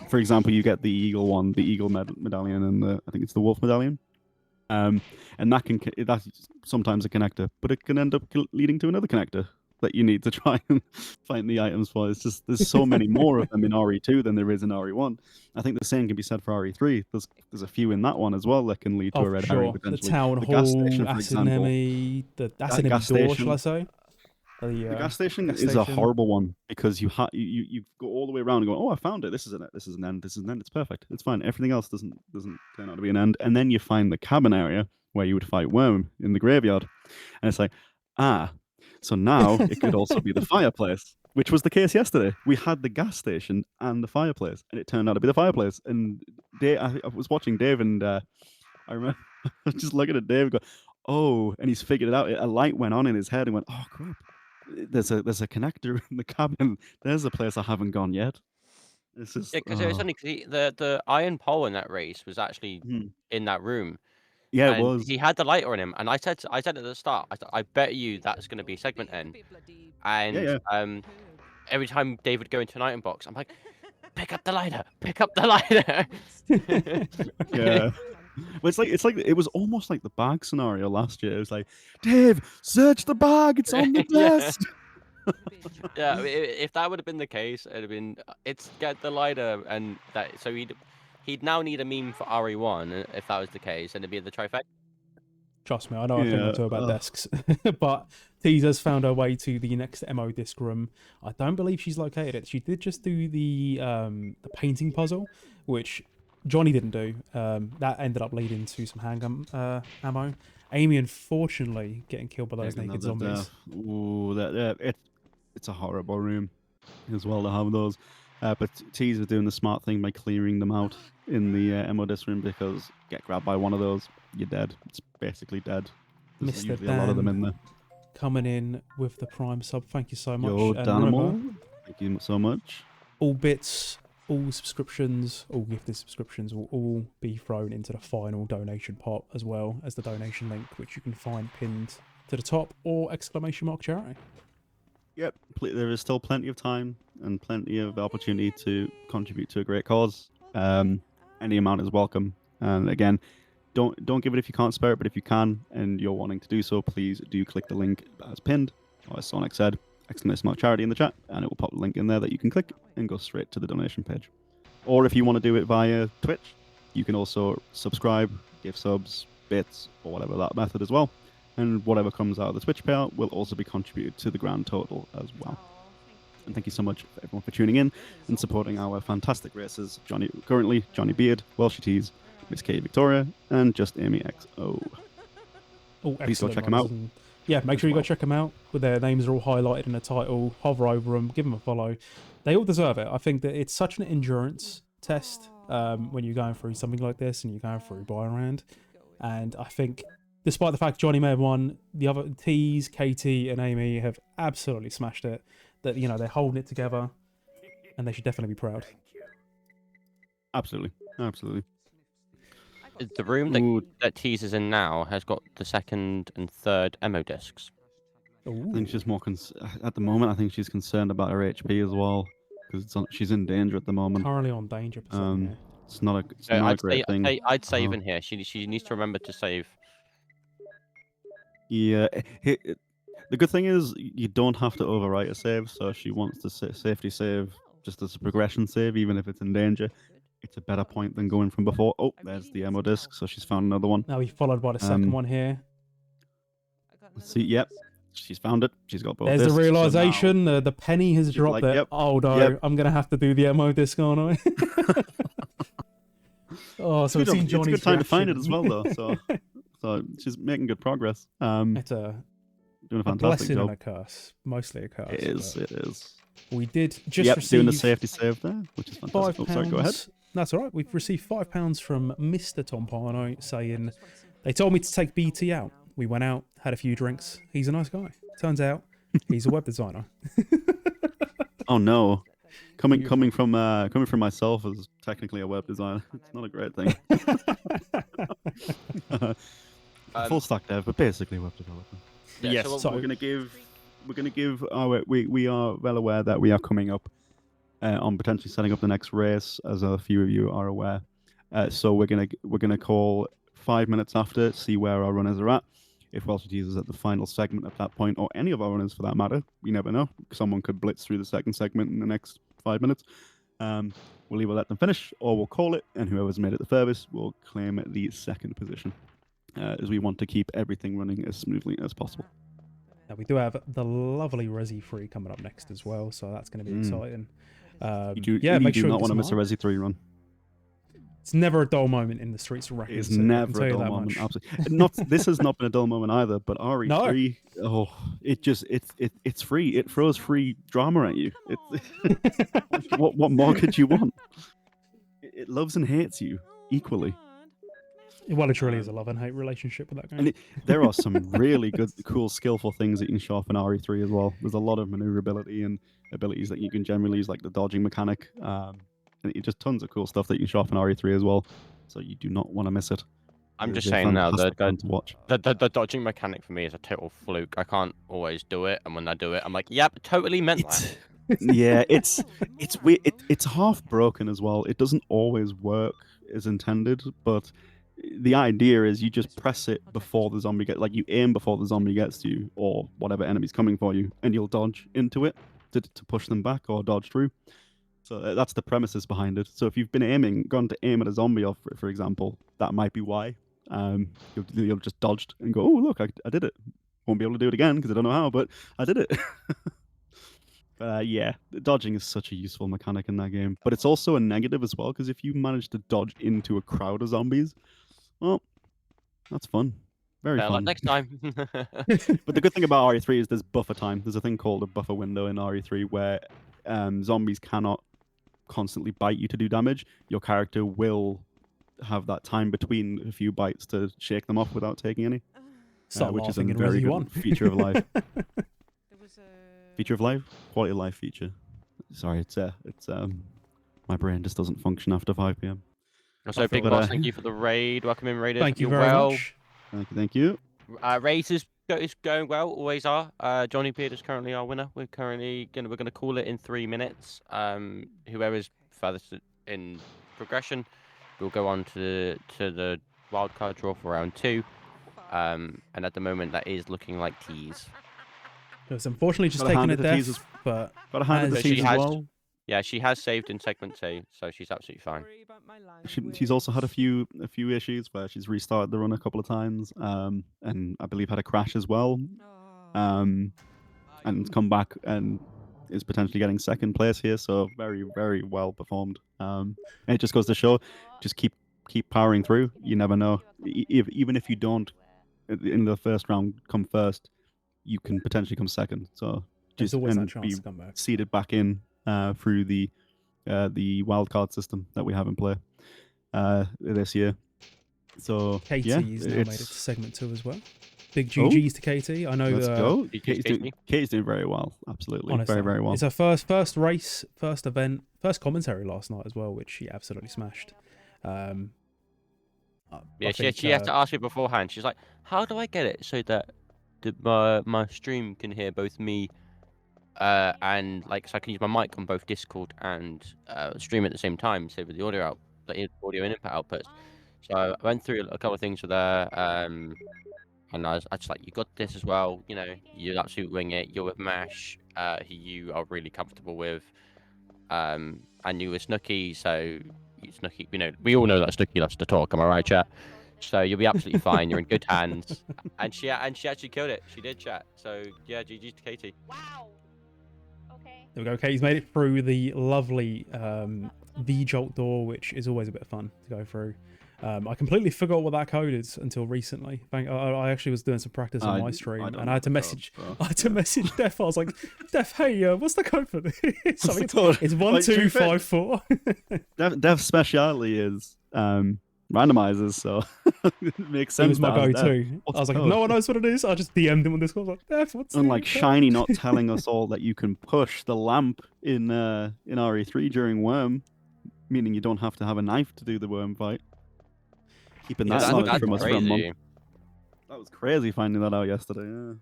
for example, you get the eagle one, the eagle medallion, and I think it's the wolf medallion. And that's sometimes a connector, but it can end up leading to another connector that you need to try and find the items for. It's just there's so many more of them in RE2 than there is in RE1. I think the same can be said for RE3. There's a few in that one as well that can lead to a red herring The potentially. town gas hall, station, for acid example. enemy, the acid enemy gas door, station. shall I say? The gas station gas is a station. horrible one because you go all the way around and go, oh, I found it. This is an end. This is an end. This is an end. It's perfect. It's fine. Everything else doesn't turn out to be an end. And then you find the cabin area where you would fight Worm in the graveyard, and it's like, so now it could also be the fireplace, which was the case yesterday. We had the gas station and the fireplace, and it turned out to be the fireplace. And I was watching Dave, and I remember I was just looking at Dave, and go, oh, and he's figured it out. A light went on in his head and went, oh crap. There's a connector in the cabin. There's a place I haven't gone yet. It's just because it was only the iron pole in that race was actually in that room. Yeah, it And was. he had the lighter on him, and I said at the start, I bet you that's going to be segment end. And every time Dave would go into an item box, I'm like, pick up the lighter, pick up the lighter. Yeah. Well, it's like it was almost like the bag scenario last year. It was like, Dave, search the bag. It's on the desk. Yeah, I mean, if that would have been the case, it'd have been it's get the lighter, and that so he'd now need a meme for RE1 if that was the case, and it'd be the trifecta. Trust me, I know a thing or two about desks. But Teaser's found her way to the next MO disc room. I don't believe she's located it. She did just do the painting puzzle, which Johnny didn't do. That ended up leading to some handgun ammo. Amy, unfortunately, getting killed by those naked zombies. Ooh, it's a horrible room as well to have those. But Teaser doing the smart thing by clearing them out in the MO disc room, because get grabbed by one of those, you're dead. It's basically dead. There's Mr. usually a lot of them in there. Coming in with the Prime sub. Thank you so much. Yo, And Danimal, remember, thank you so much. all bits, all subscriptions, all gifted subscriptions will all be thrown into the final donation pot, as well as the donation link, which you can find pinned to the top, or ! charity. Yep, there is still plenty of time and plenty of opportunity to contribute to a great cause. Any amount is welcome. And again, don't give it if you can't spare it, but if you can and you're wanting to do so, please do click the link as pinned, or as Sonic said, ! charity in the chat, and it will pop the link in there that you can click and go straight to the donation page. Or if you want to do it via Twitch, you can also subscribe, give subs, bits, or whatever that method as well. And whatever comes out of the Twitch payout will also be contributed to the grand total as well. And thank you so much for everyone for tuning in and supporting our fantastic racers. Johnny Beard, Welshie Tees, Miss K Victoria, and Just Amy XO. Oh, Please go check them out. And yeah, make sure you go check them out. With their names are all highlighted in the title. Hover over them, give them a follow. They all deserve it. I think that it's such an endurance test when you're going through something like this and you're going through Biorand. And I think, despite the fact Johnny may have won, the other T's, KT, and Amy have absolutely smashed it. That, you know, they're holding it together, and they should definitely be proud. Absolutely. The room that Tease is in now has got the second and third MO discs. I think she's more at the moment. I think she's concerned about her HP as well, because she's in danger at the moment. Currently on danger percent. Yeah. It's not a great thing. I'd save in here. She needs to remember to save. Yeah, the good thing is you don't have to overwrite a save, so she wants to safety save just as a progression save, even if it's in danger. It's a better point than going from before. Oh, there's the MO disc, so she's found another one. Now we followed by the second one here. Let's see, yep, she's found it. She's got both. There's discs, the realization. So the penny has dropped like, there. yep, Oh no, yep. I'm gonna have to do the MO disc, aren't I? Oh, so it's it's a Johnny's good time to find it reaction. as well, though. So she's making good progress. It's doing a a fantastic blessing job. and a curse. Mostly a curse. It is. but It is. We did just receive doing the safety save there, which is fantastic. £5. Oh, sorry, go ahead. That's all right. We've received £5 from Mr. Tompano saying, They told me to take BT out. We went out, had a few drinks. He's a nice guy. Turns out he's a web designer. Oh no. Coming from myself as technically a web designer, it's not a great thing. Full stack dev, but basically web developer. Yeah, Yes, so so- we're gonna give our we are well aware that we are coming up on potentially setting up the next race, as a few of you are aware. So we're gonna call 5 minutes after, see where our runners are at. If Welsh is at the final segment at that point, or any of our runners for that matter, we never know. Someone could blitz through the second segment in the next 5 minutes. We'll either let them finish or we'll call it, and whoever's made it the furthest will claim the second position, as we want to keep everything running as smoothly as possible. Now, we do have the lovely Resi 3 coming up next as well, so that's going to be exciting. You make do sure not you want to miss a smart. Resi 3 run. It's never a dull moment in the streets of Wrexham. It's City, I can never tell a you dull that moment. much. Absolutely. This has not been a dull moment either. But RE3, it's free. It throws free drama at you. What more could you want? It loves and hates you equally. Well, it really is a love and hate relationship with that game. And there are some really good, cool, skillful things that you can show off in RE3 as well. There's a lot of maneuverability and abilities that you can generally use, like the dodging mechanic. And just tons of cool stuff that you can show off in RE3 as well. So you do not want to miss it. I'm It just is a saying now, fantastic one to watch. the dodging mechanic for me is a total fluke. I can't always do it, and when I do it, I'm like, yep, totally meant that. Yeah, it's weird. It's half broken as well. It doesn't always work as intended, but the idea is you just press it before the zombie gets, like you aim before the zombie gets to you or whatever enemy's coming for you, and you'll dodge into it to push them back or dodge through. So that's the premises behind it. So if you've been gone to aim at a zombie, for example, that might be why. You'll just dodged and go, oh look, I did it. Won't be able to do it again because I don't know how, but I did it. Yeah, dodging is such a useful mechanic in that game, but it's also a negative as well, because if you manage to dodge into a crowd of zombies, well, that's fun. Very Like fun. next time. But the good thing about RE3 is there's buffer time. There's a thing called a buffer window in RE3 where zombies cannot constantly bite you to do damage. Your character will have that time between a few bites to shake them off without taking any, Start which is a laughing in very Resi good 1. feature of life. There was a Feature of life? Quality of life feature. Sorry, it's my brain just doesn't function after 5 p.m. So big But, boss, thank you for the raid. Welcome in, raiders. Thank you You're very well. much. Thank you. Race is going well, always are. Johnny Beard is currently our winner. We're gonna call it in 3 minutes. Whoever's furthest in progression will go on to the wildcard draw for round 2. And at the moment, that is looking like tease. It's unfortunately just Gotta taken hand a it to death, Jesus. but Got a hand in As the she tease as has- well. Yeah, she has saved in segment 2, so she's absolutely fine. Worry about my She's also had a language. few issues where she's restarted the run a couple of times, and I believe had a crash as well, Oh. and come back and is potentially getting second place here. So very, very well performed. And it just goes to show, just keep powering through. You never know. Even if you don't in the first round come first, you can potentially come second. So there's just always that and chance be to come back. seeded back in through the wildcard system that we have in play this year. So Katie's yeah, now made it to it's- segment 2 as well. Big Oh, GGs to Katie. I know Let's go. GG's Katie's doing very well. Absolutely, honestly, very, very well. It's her first race, first event, first commentary last night as well, which she absolutely smashed. I Yeah, think, she had to ask me beforehand. She's like, "How do I get it so that my stream can hear both me and like so I can use my mic on both Discord and stream at the same time, so with the audio audio and input outputs." So I went through a couple of things with her, and I was just like, "You got this as well. You know, you absolutely wing it. You're with Mash, who you are really comfortable with, and you were Snooky, so." Snooky, we all know that Snooky loves to talk. Am I right, chat? So you'll be absolutely fine. You're in good hands. And she actually killed it. She did, chat. So yeah, GG's to Katie. Wow. Okay. there we go. Katie's made it through the lovely V-Jolt door, which is always a bit of fun to go through. I completely forgot what that code is until recently. I actually was doing some practice on my stream, don't and I had to know the message. code, I had to message Def. I was like, "Def, hey, what's the code for this?" I think code? it's Like, to be fair- 1254. Dev's speciality is randomizers, so it makes It sense. was my that as Dev. go-to. I What's was like, if code? no one knows what it is, I just DM'd him on Discord. I was like, Dev, what's the Unlike code?" Shiny not telling us all that you can push the lamp in RE3 during Worm, meaning you don't have to have a knife to do the Worm fight. Keeping Yeah, that that's knowledge from us for a month. crazy. That was crazy finding that out yesterday. Yeah.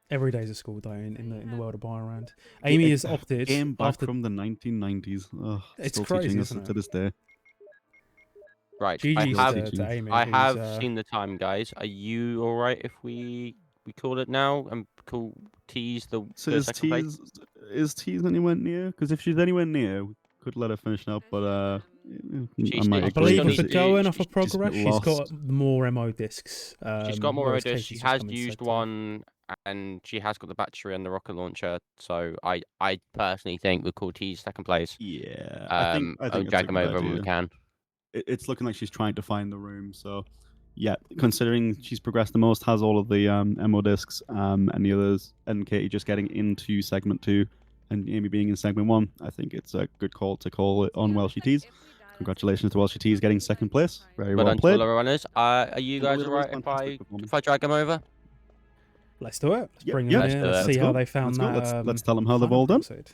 Every day's a school day in the world of Biorand. Amy has opted Came back after. from the 1990s. Ugh, It's still crazy, teaching us isn't to it? this day. Right, GG's I have to Amy. I who's, have seen the time, guys. Are you all right if we call it now and call Tease the So the is second place? Tease anywhere near? Because if she's anywhere near, we could let her finish up. But I might I agree. believe she's if because we're going she's off of she's a bit progress, she's lost. got more MO discs. She's got more whereas orders. Casey's She just has come in used second. one, and she has got the battery and the rocket launcher. So I personally think we'll call Tease second place. Yeah, I think will it's drag a them good over when we idea. can. It's looking like she's trying to find the room. So, yeah, considering she's progressed the most, has all of the MO discs, and the others, and Katie just getting into segment 2, and Amy being in segment 1, I think it's a good call to call it on Welshie Tees. Congratulations to Welshie Tees getting second place. Very Well well done to all played. our runners. Are you And guys with a alright fantastic performance. if I drag them over? Let's do it. Let's Yep, bring yep. them in. Let's Let's do it. see how they found Let's go. that. Let's tell them how they've final all done. proceed.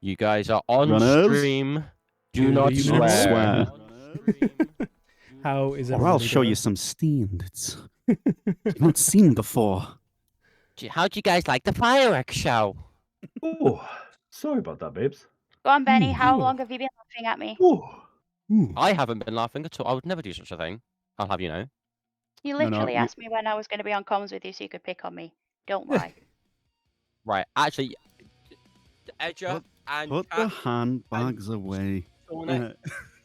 You guys are on Runners. stream. Do Do not you swear. How is it? Or I'll show you some standards you've not seen before. How'd you guys like the fireworks show? Oh, sorry about that, babes. Go on, Benny. Ooh. How long have you been laughing at me? Oh, I haven't been laughing at all. I would never do such a thing. I'll have you know. You No, no, literally you- asked me when I was going to be on comms with you so you could pick on me. Don't lie. Right, actually, Edger and Put the handbags away. Shauna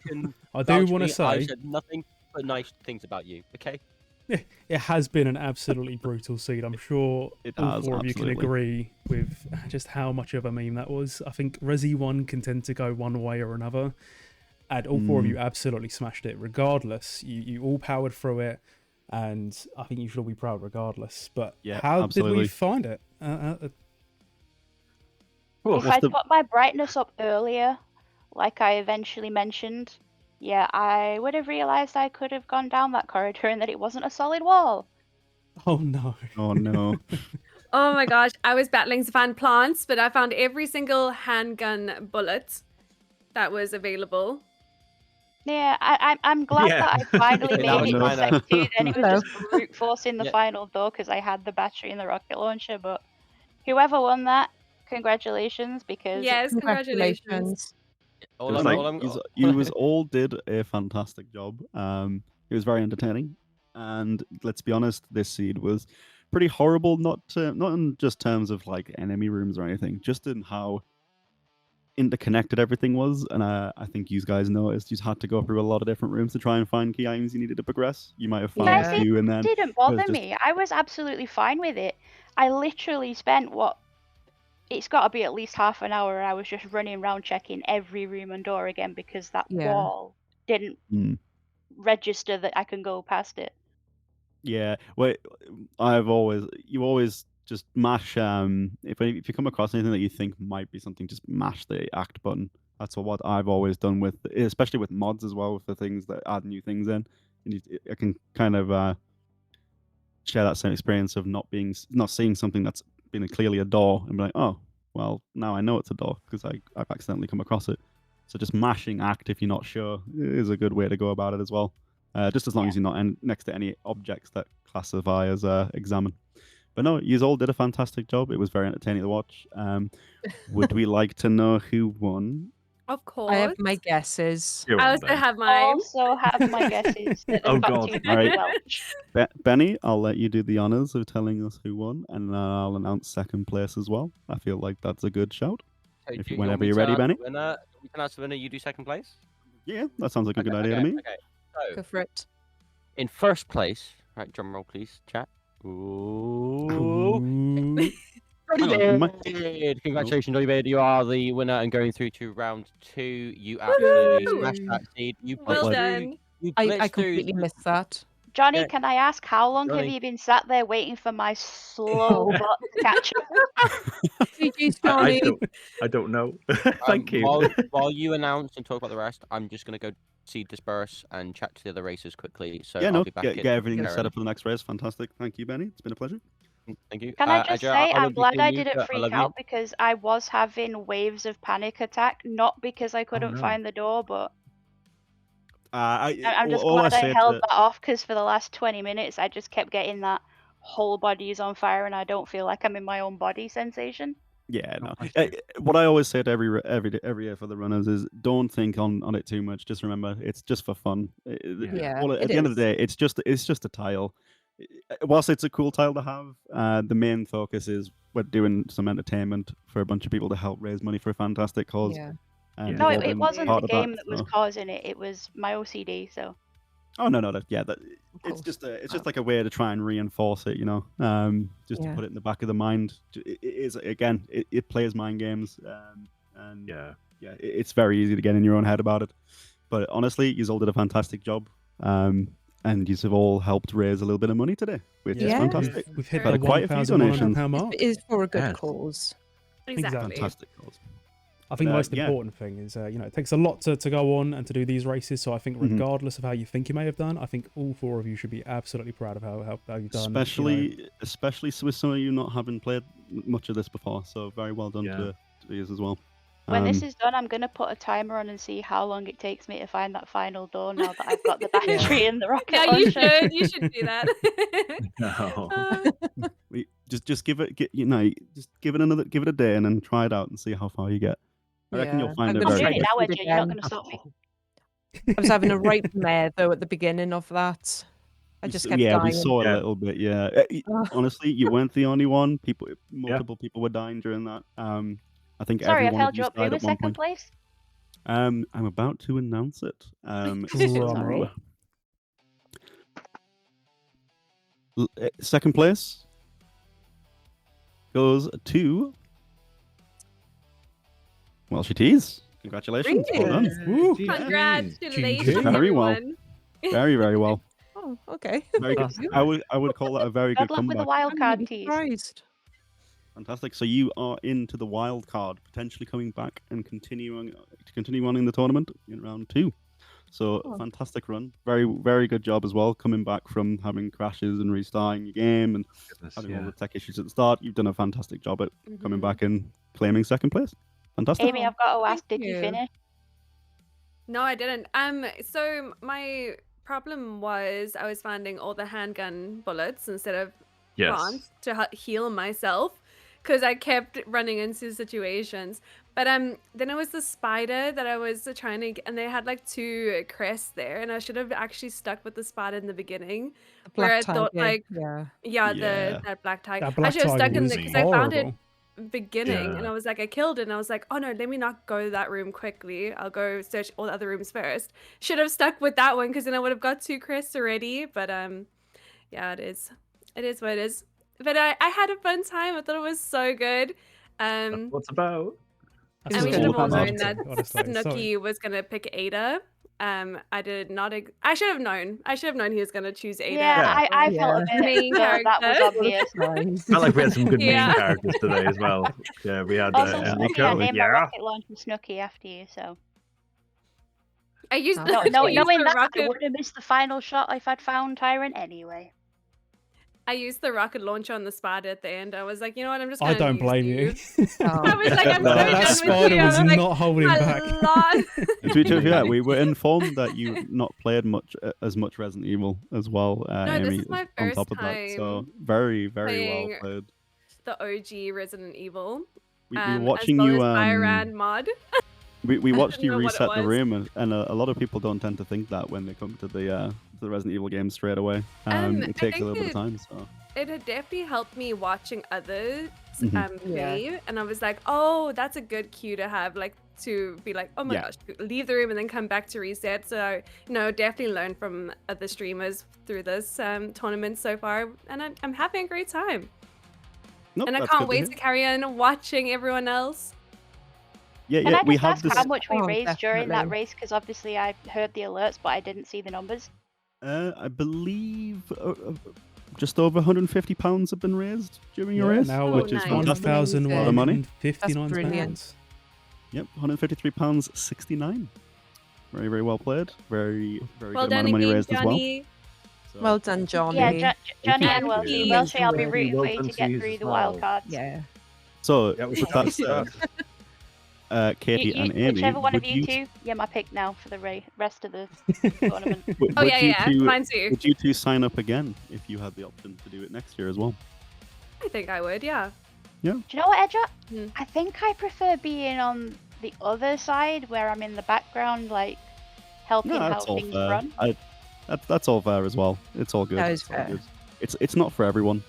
can I do vouch want me, to I say said nothing but nice things about you. Okay. it has been an absolutely brutal seed. I'm sure It all has, four of you can absolutely. agree with just how much of a meme that was. I think Resi 1 can tend to go one way or another, and all four of you absolutely smashed it. Regardless, you all powered through it, and I think you should all be proud regardless. But Yeah, how did absolutely. we find it? If What's I'd the- put my brightness up earlier, like I eventually mentioned, yeah, I would have realised I could have gone down that corridor and that it wasn't a solid wall. Oh no. Oh no. Oh my gosh, I was battling to find plants, but I found every single handgun bullet that was available. Yeah, I'm glad Yeah. that I finally That made was it to mine, Sec 2. Then it was Hello. just brute forcing the Yeah. final though, because I had the battery and the rocket launcher. But whoever won that, congratulations, because Yes, congratulations. Congratulations. All It was I'm- like, all I'm- you was all did a fantastic job. It was very entertaining, and let's be honest, this seed was pretty horrible. Not in just terms of like enemy rooms or anything, just in how interconnected everything was. And I think you guys noticed you had to go through a lot of different rooms to try and find key items you needed to progress. You might have found Yeah. a few, and then didn't was bother just- me. I was absolutely fine with it. I literally spent it's got to be at least half an hour. I was just running around checking every room and door again because that Yeah. wall didn't Mm. register that I can go past it. Yeah, well, you always just mash if you come across anything that you think might be something, just mash the act button. That's what I've always done with, especially with mods as well, with the things that add new things in. And I can kind of share that same experience of not seeing something that's been clearly a door and be like, oh, well, now I know it's a door because I've accidentally come across it. So just mashing act if you're not sure is a good way to go about it as well. Just as long as you're not next to any objects that classify as examine. But no, you all did a fantastic job. It was very entertaining to watch. Would we like to know who won? Of course. I have my guesses. Go I on, also Ben. have I mine. also have my guesses. That Oh, there's about God. two All right. Welsh. Benny, I'll let you do the honors of telling us who won, and I'll announce second place as well. I feel like that's a good shout. Okay, If do you- you want whenever me you're to ready, announce the Benny. winner? We can announce the winner. You do second place. Yeah, that sounds like a good Okay, idea okay, to me. Okay. Go So for it. in first place, right? Drum roll, please, chat. Ooh. Ooh. Hang on, David. Congratulations, David. You are the winner and going through to round 2. You absolutely Woo! smashed that seed. You Well blitzed done. through. You I blitzed through. completely missed that. Johnny, Yeah. can I ask how long have Johnny. you been sat there waiting for my slow Oh. bot to catch up? GG's, I Johnny. I don't know. Thank you. While you announce and talk about the rest, I'm just gonna go see disperse and chat to the other racers quickly. So Yeah, I'll no, be back. get everything momentarily. set up for the next race. Fantastic. Thank you, Benny. It's been a pleasure. Thank you. Can I just Adria, say, I'll I'm be glad seeing I you, didn't but I freak love you. out because I was having waves of panic attack, not because I couldn't no. find the door, but I'm I'm just glad I held that off because for the last 20 minutes I just kept getting that whole body is on fire and I don't feel like I'm in my own body sensation. Yeah, Oh, no. thank you. What I always say to every year for the runners is don't think on it too much. Just remember, it's just for fun. Yeah. At the end of the day, it's just a tile. Whilst it's a cool tile to have, the main focus is we're doing some entertainment for a bunch of people to help raise money for a fantastic cause. Yeah. And No, we've all it been wasn't part the of that, game that was so- causing it. It was my OCD. So. Oh no, it's just like a way to try and reinforce it, just to Yeah. put it in the back of the mind. It is again, it plays mind games, and Yeah. it's very easy to get in your own head about it. But honestly, you all did a fantastic job, and you have all helped raise a little bit of money today, which is Yeah. fantastic. We've hit Got the quite a few donations. £1,100 mark. It is for a good Yes. cause. Exactly. Fantastic cause. I think the most yeah. important thing is, it takes a lot to go on and to do these races. So I think Mhm. regardless of how you think you may have done, I think all four of you should be absolutely proud of how you've done. Especially with some of you not having played much of this before. So very well done Yeah. to you as well. When this is done, I'm gonna put a timer on and see how long it takes me to find that final door. Now that I've got the battery and the rocket Yeah, launcher. you should do that. No. Just give it a day and then try it out and see how far you get. I reckon you'll Yeah. find I'm it gonna I'm very doing it try now, to Edge. do it You're not again. gonna stop me. I was having a right mare though at the beginning of that. I just kept we dying. saw it a Yeah. little bit. Yeah, Ugh. honestly, you weren't the only one. Multiple people were dying during that. I think Sorry, I've everyone of held you you up. Who died was at one second point. place? I'm about to announce it. Drum roll. Second place goes to Welsh Tees. Congratulations. Well done. Really? Congratulations, GG. Very well. everyone. Very, very well. Oh, okay. Very good. I would call that a very Good good luck with the comeback. wild I'm card really tease. surprised. Fantastic. So you are into the wild card, potentially coming back and continue on in the tournament in round 2. So Oh. fantastic run. Very, very good job as well, coming back from having crashes and restarting your game and having all the tech issues at the start. You've done a fantastic job at coming back and claiming second place. Fantastic. Amy, I've got to ask, Thank did you you. finish? No, I didn't. So my problem was I was finding all the handgun bullets instead of Yes. plants to heal myself because I kept running into situations. But then it was the spider that I was trying to, and they had like 2 crests there, and I should have actually stuck with the spider in the beginning. The Where black I thought tiger, like, yeah. yeah, Yeah. that black tiger. That I black should have stuck tiger in was the because I found it horrible. beginning and Yeah. I was like, I killed it, and I was like, oh no, let me not go to that room quickly. I'll go search all the other rooms first. Should have stuck with that one because then I would have got 2 crests already. But yeah, it is what it is. But I had a fun time. I thought it was so good. That's what it's about. That's And we what should it's have all all known about, that honestly. So- Snooki was gonna pick Ada. I did not. I should have known. I should have known he was gonna choose Ada. Yeah, I felt a Yeah. bit Main that was character. obvious. Nice. Felt like we had some good Yeah. main characters today as well. Yeah, we had Also, Yeah, Snooki, I Nico. named my Yeah. rocket launcher Snooki after you, so. I used No, the, No, I used knowing the that, I rocket. would have missed the final shot if I'd found Tyrant anyway. I used the rocket launcher on the spider at the end. I was like, you know what? I'm just. I Gonna don't use blame you. I was like, I'm No, so that done with spider you. I was like, not holding a back. lot. To be fair, we were informed that you not played as much Resident Evil as well, No, this Amy, is my on first top of that. So time very, very playing well played. The OG Resident Evil. We were as watching well you. as Biorand mod. We watched you know what it reset the was. room, and a lot of people don't tend to think that when they come to the Resident Evil game straight away. I It takes a think little bit of time. So It had definitely helped me watching others Mhm. play, and I was like, oh, that's a good cue to have, like, to be like, oh my Yeah. gosh, leave the room and then come back to reset. So, definitely learn from other streamers through this tournament so far, and I'm having a great time. nope, And I that's can't good wait hear. to carry on watching everyone else. Yeah, Can yeah, I we just have ask this. how much we Oh, raised during that definitely. race? Because obviously I heard the alerts, but I didn't see the numbers. I believe just over £150 have been raised during your Yeah, race, now which is nice. fantastic. A lot of money. That's brilliant. £1,159. Yep, £153.69. Very, very well played. Very, very Well good amount done of money again, raised as well. Johnny. So, Well done, Johnny. Yeah, Johnny you. and Thank you. Welshie. Welshie, I'll be Well rooting for you done to to get you through as the wild well. cards. Yeah. So Yeah, we with should that have said, said. Katie and Amy, whichever one of would you two, you're my pick now for the rest of the tournament. Oh would yeah, you yeah. two, Mine too. would you two sign up again if you had the option to do it next year as well? I think I would. Yeah. Do you know what, Edger? Hmm. I think I prefer being on the other side where I'm in the background, like helping No, how that's all things fair. run. That's all fair as well. It's all good. That is It's all fair. good. It's not for everyone,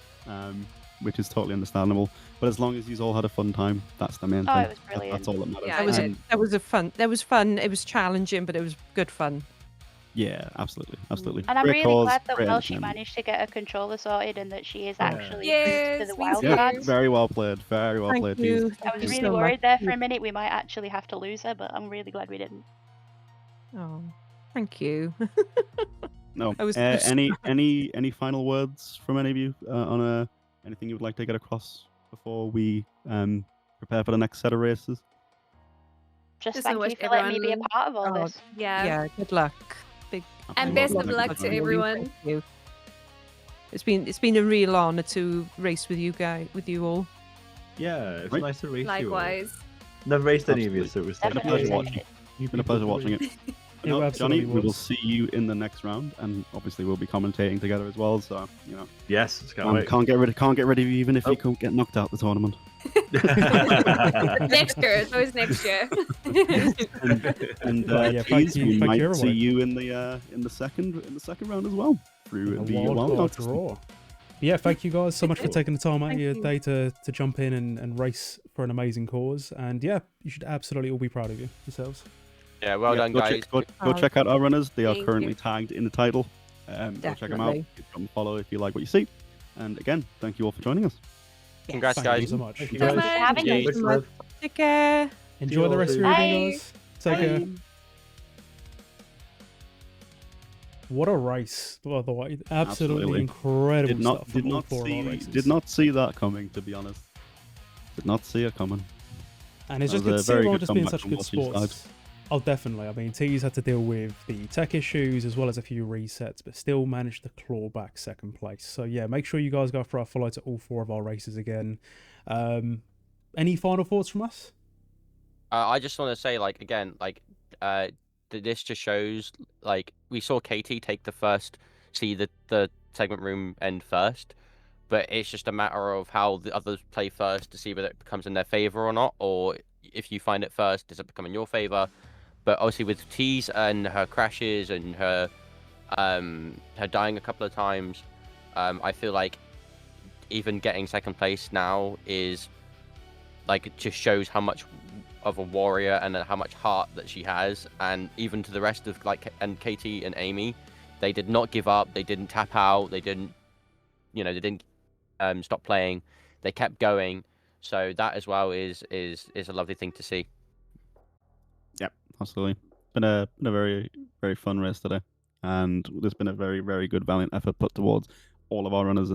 which is totally understandable. But as long as you all had a fun time, that's the main Oh, thing. it was brilliant. That's all that matters. Yeah, That was I it. did. That was a fun. That was fun. It was challenging, but it was good fun. Yeah, absolutely, absolutely. And I'm Great really cause, glad that great Welshie entertainment. managed to get a controller sorted and that she is Yeah. actually to Yes, the me wild too. Yeah, cards. very well played. Very well Thank played, you. Tees. I was you really so much. worried there for a minute we might actually have to lose her, but I'm really glad we didn't. Oh, thank you. No. I was- Any final words from any of you on anything you would like to get across before we prepare for the next set of races? Just Just thank wish you for letting me be a everyone- part of all Oh, this. Yeah. Yeah. Good luck. Big. And Absolutely. best of Thank you luck for to joining us. everyone. Thank you. It's been a real honor to race with you guys, with you all. Yeah, it's Right. nice to race you all. Likewise. Never raced any of you, Absolutely. so it was Been a Definitely pleasure take watching. it. It's been a pleasure watching it. It No, absolutely Johnny, we will was. see you in the next round, and obviously we'll be commentating together as well. So Yes, can't wait. can't get rid of you even if you Oh. can't get knocked out the tournament. Next year. It's always next year. And Well, yeah, thank Tees, you- we thank might you, see everyone. you in the second round as well through A the wild wild card card system. draw. Yeah, thank you guys so much for taking the time out of Thank your you. day to jump in and race for an amazing cause. And yeah, you should absolutely all be proud of yourselves. Yeah, well Yeah, done, go guys. check, go Oh, check out our runners. They are thank currently you. tagged in the title. Go check them out. Definitely. Give them a follow if you like what you see. And again, thank you all for joining us. Congrats, Thank guys. you so much. Thank you, Thanks guys. for having us. Thanks, love. Take care. Enjoy you the all rest of soon. your Bye. evening, guys. Take care. Bye. What a race! By the way, absolutely Absolutely. incredible Did not stuff from all four of our see races. see that coming, to be honest. Did not see it coming. And it's That just was good a to see very everyone good just being comeback such from good Watch's side. sports. Oh, definitely. I mean, T's had to deal with the tech issues as well as a few resets, but still managed to claw back second place. So yeah, make sure you guys go for a follow to all four of our races again. Any final thoughts from us? I just want to say, like, again, like, this just shows, like, we saw Katie take see the segment room end first, but it's just a matter of how the others play first to see whether it becomes in their favor or not, or if you find it first, does it become in your favor? But obviously with T's and her crashes and her dying a couple of times, I feel like even getting second place now is like, it just shows how much of a warrior and how much heart that she has. And even to the rest of, like, and Katie and Amy, they did not give up, they didn't tap out, they didn't stop playing, they kept going. So that as well is a lovely thing to see. Yep, absolutely. Been a very, very fun race today. And there's been a very, very good valiant effort put towards all of our runners